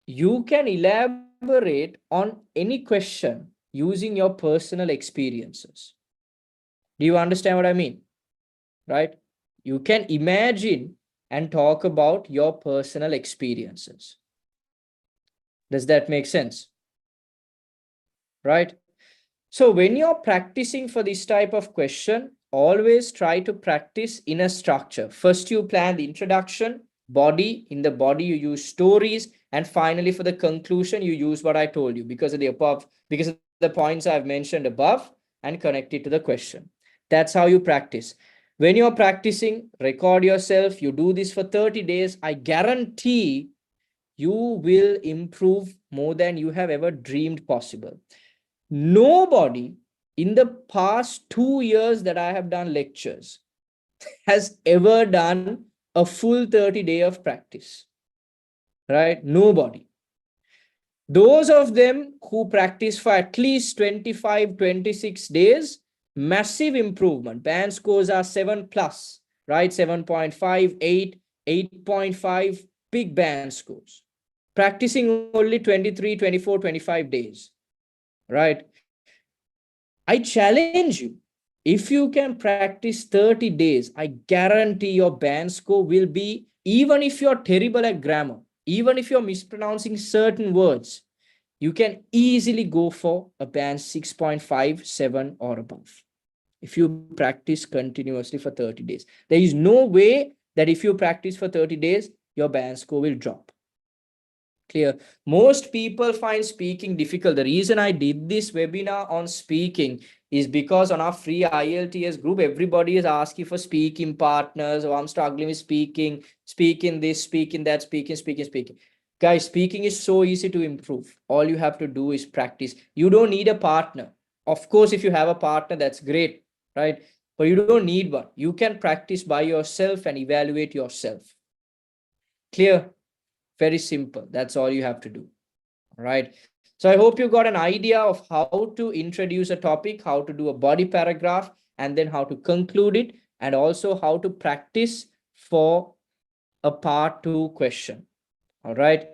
You can elaborate on any question using your personal experiences. Do you understand what I mean? Right? You can imagine and talk about your personal experiences. Does that make sense? Right? So when you're practicing for this type of question, always try to practice in a structure. First, you plan the introduction, body. In the body, you use stories. And finally, for the conclusion, you use what I told you because of the points I've mentioned above and connect it to the question. That's how you practice. When you're practicing, record yourself. You do this for 30 days. I guarantee you will improve more than you have ever dreamed possible. Nobody in the past 2 years that I have done lectures has ever done a full 30 day of practice, right? Nobody. Those of them who practice for at least 25, 26 days, massive improvement. Band scores are 7 plus, right? 7.5, 8, 8.5, big band scores. Practicing only 23, 24, 25 days, right? I challenge you. If you can practice 30 days, I guarantee your band score will be, even if you're terrible at grammar, even if you're mispronouncing certain words, you can easily go for a band 6.5, 7 or above. If you practice continuously for 30 days, there is no way that if you practice for 30 days, your band score will drop. Clear? Most people find speaking difficult. The reason I did this webinar on speaking is because on our free IELTS group, everybody is asking for speaking partners. Oh, I'm struggling with speaking this, speaking that, speaking. Guys, speaking is so easy to improve. All you have to do is practice. You don't need a partner. Of course, if you have a partner, that's great, right? But you don't need one. You can practice by yourself and evaluate yourself. Clear? Very simple. That's all you have to do. All right. So I hope you got an idea of how to introduce a topic, how to do a body paragraph, and then how to conclude it, and also how to practice for a part 2 question. All right.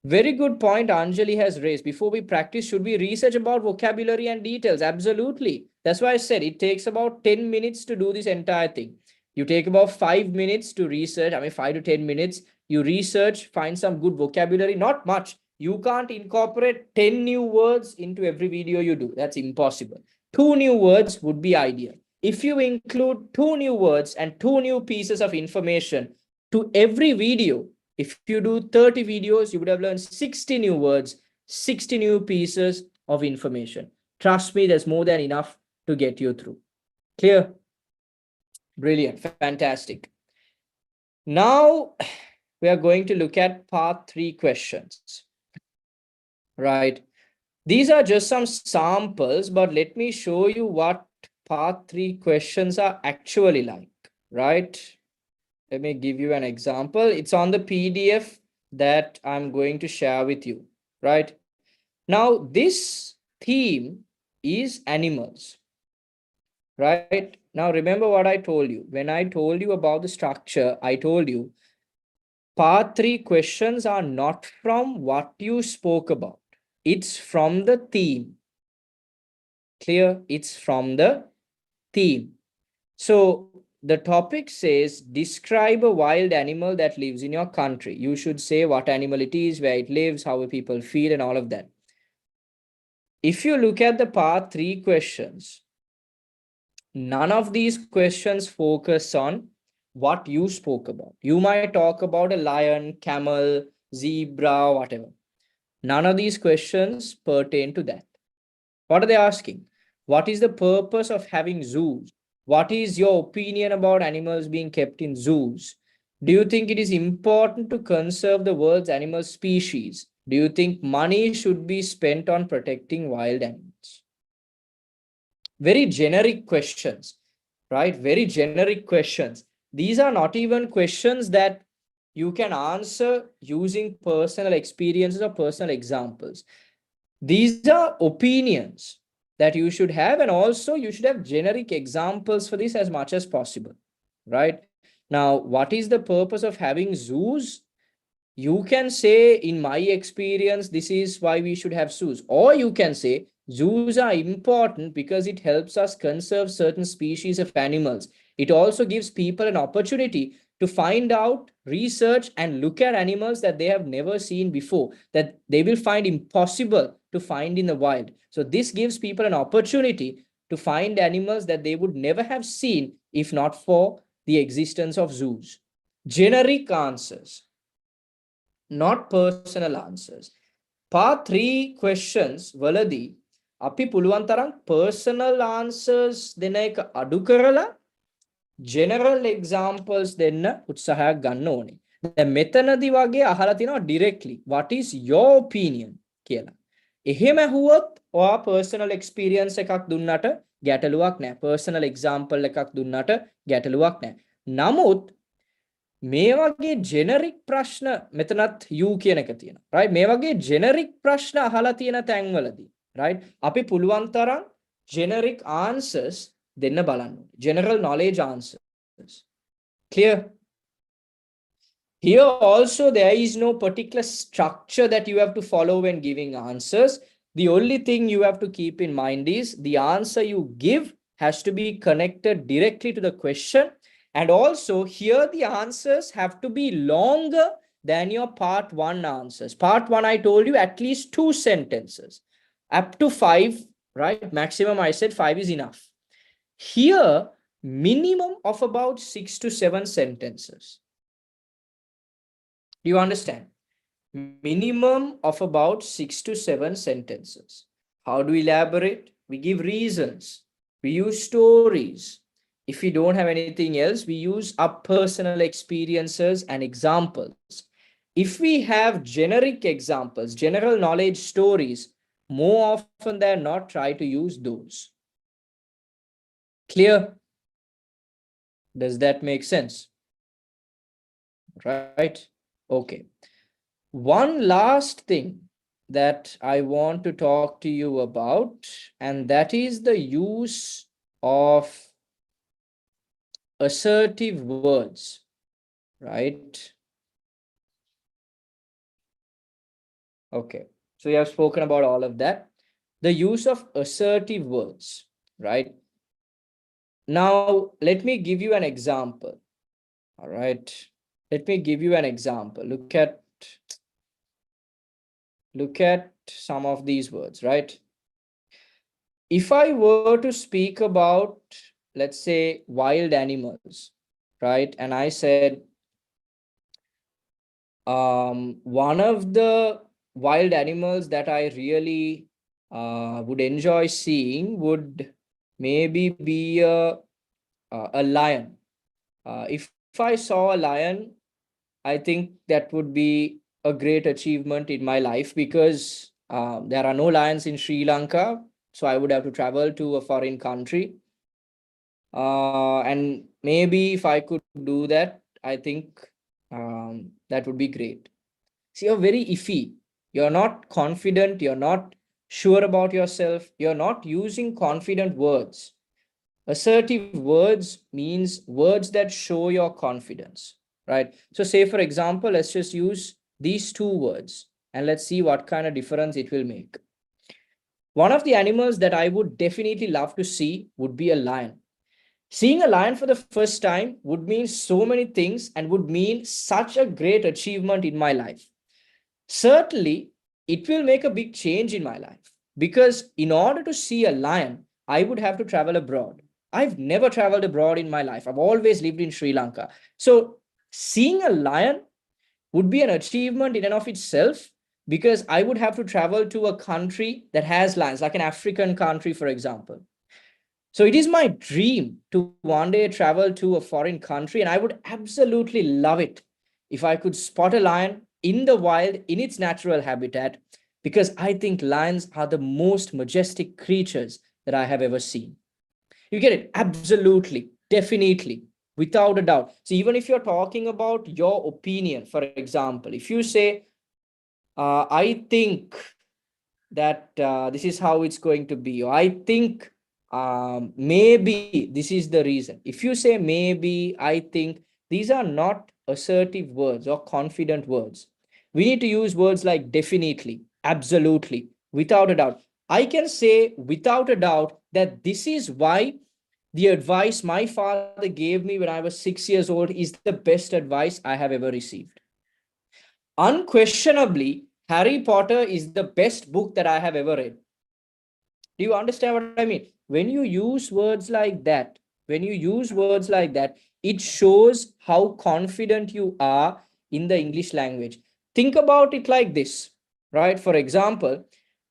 Very good point Anjali has raised. Before we practice, should we research about vocabulary and details? Absolutely. That's why I said it takes about 10 minutes to do this entire thing. You take about 5 minutes to research. 5 to 10 minutes. You research, find some good vocabulary, not much. You can't incorporate 10 new words into every video you do. That's impossible. 2 new words would be ideal. If you include 2 new words and 2 new pieces of information to every video, if you do 30 videos, you would have learned 60 new words, 60 new pieces of information. Trust me, there's more than enough to get you through. Clear? Brilliant. Fantastic. Now, we are going to look at part 3 questions. Right. These are just some samples, but let me show you what part 3 questions are actually like. Right. Let me give you an example. It's on the PDF that I'm going to share with you, right? Now, this theme is animals, right? Now, remember what I told you. When I told you about the structure, I told you part 3 questions are not from what you spoke about. It's from the theme. Clear? It's from the theme. So, the topic says, describe a wild animal that lives in your country. You should say what animal it is, where it lives, how people feel, and all of that. If you look at the part 3 questions, none of these questions focus on what you spoke about. You might talk about a lion, camel, zebra, whatever. None of these questions pertain to that. What are they asking? What is the purpose of having zoos? What is your opinion about animals being kept in zoos? Do you think it is important to conserve the world's animal species? Do you think money should be spent on protecting wild animals? Very generic questions, right? Very generic questions. These are not even questions that you can answer using personal experiences or personal examples. These are opinions that you should have, and also you should have generic examples for this as much as possible, right? Now, what is the purpose of having zoos? You can say, in my experience, this is why we should have zoos. Or you can say, zoos are important because it helps us conserve certain species of animals. It also gives people an opportunity to find out, research, and look at animals that they have never seen before, that they will find impossible to find in the wild. So this gives people an opportunity to find animals that they would never have seen if not for the existence of zoos. Generic answers. not personal answers. Part 3 questions වලදී අපි පුළුවන් තරම් personal answers දෙන එක අඩු කරලා general examples දෙන්න උත්සාහයක් ගන්න ඕනේ. දැන් මෙතනදී වගේ අහලා තිනවා directly what is your opinion කියලා. එහෙම ඇහුවොත් ඔයා personal experience එකක් දුන්නට ගැටලුවක් නැහැ. personal example එකක් දුන්නට ගැටලුවක් නැහැ. නමුත් මේ වගේ generic ප්‍රශ්න මෙතනත් you කියන එක තියෙනවා. right? මේ වගේ generic ප්‍රශ්න අහලා තියෙන තැන්වලදී right? අපි පුළුවන් තරම් generic answers දෙන්න බලන්න. general knowledge answers. Clear? Here also there is no particular structure that you have to follow when giving answers. The only thing you have to keep in mind is the answer you give has to be connected directly to the question. And also here the answers have to be longer than your part 1 answers. Part 1 I told you at least 2 sentences. Up to 5, right? Maximum I said 5 is enough. Here minimum of about 6 to 7 sentences. Do you understand? Minimum of about 6 to 7 sentences. How do we elaborate? We give reasons. We use stories. If we don't have anything else, we use our personal experiences and examples. If we have generic examples, general knowledge stories, more often than not, try to use those. Clear? Does that make sense? Right? Okay. One last thing that I want to talk to you about, and that is the use of assertive words, right? Okay, so we have spoken about all of that. The use of assertive words, right? Now, let me give you an example. All right, let me give you an example. Look at some of these words, right? If I were to speak about, let's say, wild animals, right? And I said, one of the wild animals that I really would enjoy seeing would maybe be a lion. If I saw a lion, I think that would be a great achievement in my life, because there are no lions in Sri Lanka, so I would have to travel to a foreign country. And maybe if I could do that, I think that would be great. See, you're very iffy. You're not confident. You're not sure about yourself. You're not using confident words. Assertive words means words that show your confidence, right? So say, for example, let's just use these 2 words and let's see what kind of difference it will make. One of the animals that I would definitely love to see would be a lion. Seeing a lion for the first time would mean so many things and would mean such a great achievement in my life. Certainly, it will make a big change in my life, because in order to see a lion, I would have to travel abroad. I've never traveled abroad in my life. I've always lived in Sri Lanka. So seeing a lion would be an achievement in and of itself, because I would have to travel to a country that has lions, like an African country, for example. So it is my dream to one day travel to a foreign country, and I would absolutely love it if I could spot a lion in the wild, in its natural habitat, because I think lions are the most majestic creatures that I have ever seen. You get it? Absolutely, definitely, without a doubt. So even if you're talking about your opinion, for example, if you say, I think that this is how it's going to be, or I think maybe this is the reason. If you say maybe, I think, these are not assertive words or confident words. We need to use words like definitely, absolutely, without a doubt. I can say without a doubt that this is why the advice my father gave me when I was 6 years old is the best advice I have ever received. Unquestionably, Harry Potter is the best book that I have ever read. Do you understand what I mean? When you use words like that, it shows how confident you are in the English language. think about it like this, right? For example,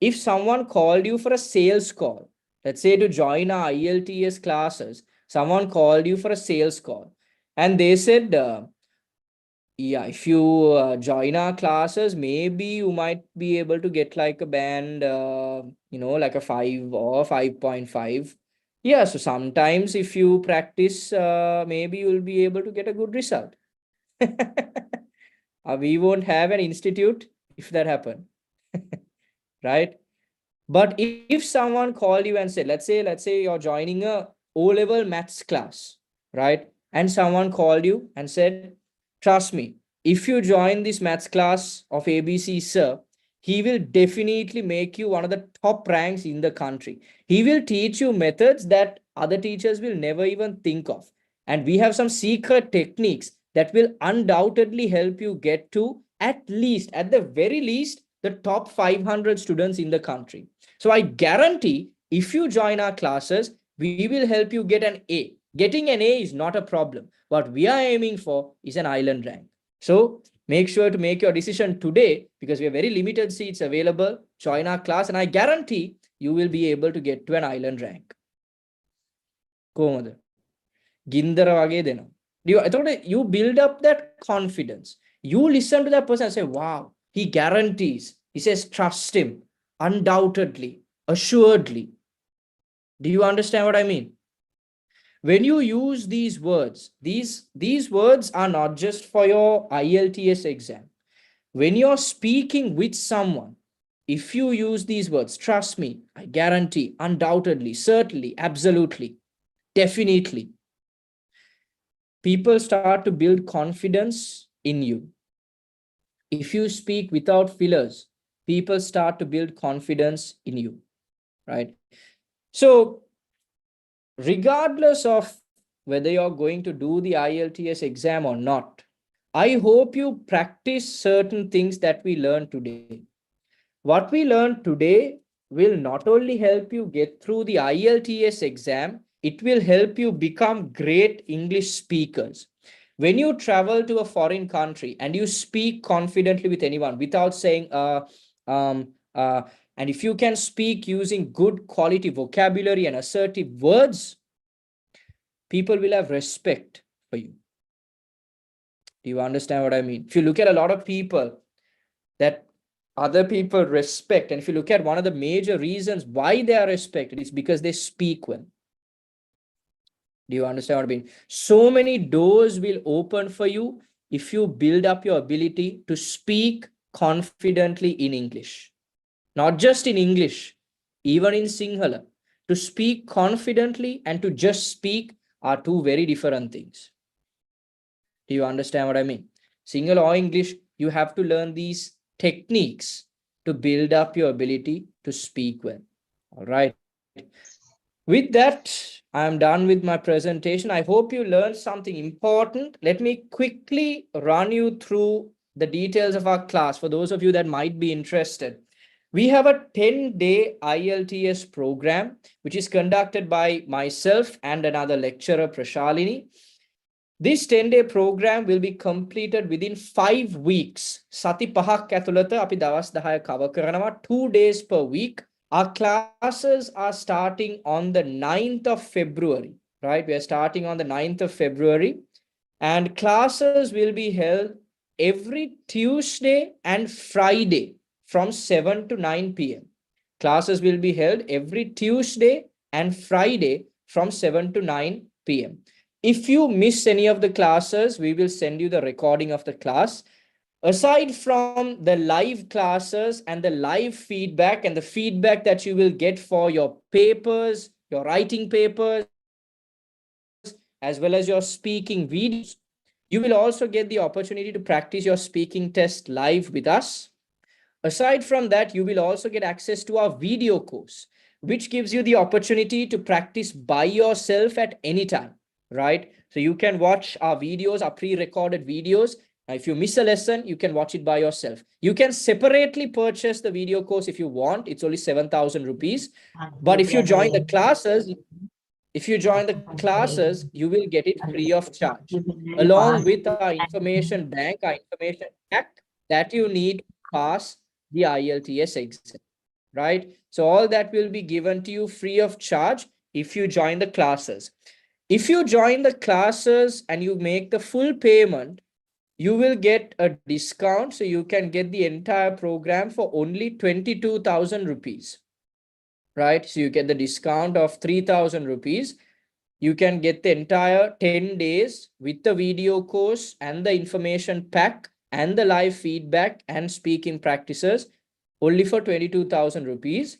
if someone called you for a sales call, let's say to join our IELTS classes, someone called you for a sales call and they said, yeah, if you join our classes, maybe you might be able to get like a band, like a 5 or 5.5. Yeah, so sometimes if you practice, maybe you'll be able to get a good result. We won't have an institute if that happens, right? But if someone called you and said, let's say you're joining a O-level maths class, right? And someone called you and said, trust me, if you join this maths class of ABC, sir, he will definitely make you one of the top ranks in the country. He will teach you methods that other teachers will never even think of. And we have some secret techniques that will undoubtedly help you get to at the very least, the top 500 students in the country. So I guarantee if you join our classes, we will help you get an A. Getting an A is not a problem. What we are aiming for is an island rank. So make sure to make your decision today because we have very limited seats available. Join our class and I guarantee you will be able to get to an island rank. කොහොමද? ගින්දර වගේ දෙනවා. You build up that confidence. You listen to that person and say, wow, he guarantees. He says, trust him. Undoubtedly, assuredly. Do you understand what I mean? When you use these words, these words are not just for your IELTS exam. When you're speaking with someone, if you use these words, trust me, I guarantee, undoubtedly, certainly, absolutely, definitely, people start to build confidence in you. If you speak without fillers, people start to build confidence in you, right? So regardless of whether you're going to do the IELTS exam or not, I hope you practice certain things that we learned today. What we learned today will not only help you get through the IELTS exam, it will help you become great English speakers. When you travel to a foreign country and you speak confidently with anyone without saying, and if you can speak using good quality vocabulary and assertive words, people will have respect for you. Do you understand what I mean? If you look at a lot of people that other people respect, and if you look at one of the major reasons why they are respected, it's because they speak well. Do you understand what I mean? So many doors will open for you if you build up your ability to speak confidently in English. Not just in English, even in Sinhala. To speak confidently and to just speak are two very different things. Do you understand what I mean? Sinhala or English, you have to learn these techniques to build up your ability to speak well. All right. With that, I'm done with my presentation. I hope you learned something important. Let me quickly run you through the details of our class for those of you that might be interested. We have a 10-day IELTS program, which is conducted by myself and another lecturer, Prashalini. This 10-day program will be completed within 5 weeks. Sati pahak ඇතුළත අපි දවස් 10 cover කරනවා 2 days per week. Our classes are starting on the 9th of February, right? We are starting on the 9th of February and classes will be held every Tuesday and Friday from 7 to 9 p.m. Classes will be held every Tuesday and Friday from 7 to 9 p.m. If you miss any of the classes, we will send you the recording of the class. Aside from the live classes and the live feedback and the feedback that you will get for your papers, your writing papers, as well as your speaking videos, you will also get the opportunity to practice your speaking test live with us. Aside from that, you will also get access to our video course, which gives you the opportunity to practice by yourself at any time, right? So you can watch our videos, our pre-recorded videos. If you miss a lesson, you can watch it by yourself. You can separately purchase the video course if you want. It's only 7,000 rupees. But if you join the classes, you will get it free of charge, along with our information bank, our information pack, that you need to pass the IELTS exam, right? So all that will be given to you free of charge if you join the classes. If you join the classes and you make the full payment, you will get a discount. So you can get the entire program for only 22,000 rupees, right? So you get the discount of 3,000 rupees. You can get the entire 10 days with the video course and the information pack and the live feedback and speaking practices only for 22,000 rupees.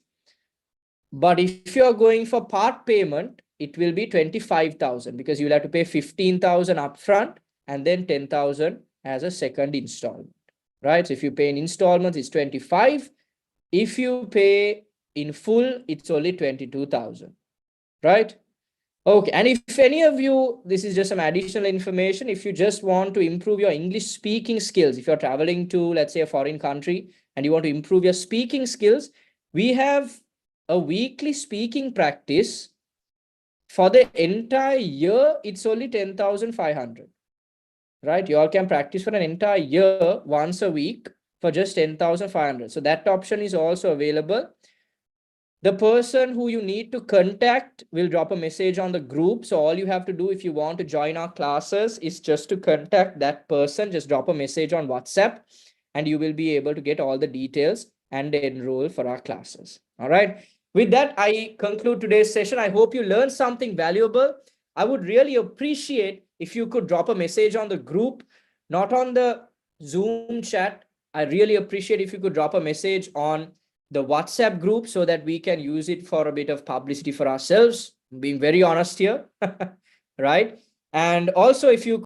But if you're going for part payment, it will be 25,000 because you'll have to pay 15,000 upfront and then 10,000 as a second installment, right? So if you pay in installments, it's 25. If you pay in full, it's only 22,000, right? Okay, and if any of you, this is just some additional information, if you just want to improve your English speaking skills, if you're traveling to, let's say, a foreign country and you want to improve your speaking skills, we have a weekly speaking practice. For the entire year, it's only 10,500, right? You all can practice for an entire year once a week for just 10,500. So that option is also available. The person who you need to contact will drop a message on the group. So all you have to do if you want to join our classes is just to contact that person. Just drop a message on WhatsApp and you will be able to get all the details and enroll for our classes. All right. With that, I conclude today's session. I hope you learned something valuable. I would really appreciate if you could drop a message on the group, not on the Zoom chat. I really appreciate if you could drop a message on the WhatsApp group so that we can use it for a bit of publicity for ourselves, being very honest here, right? And also if you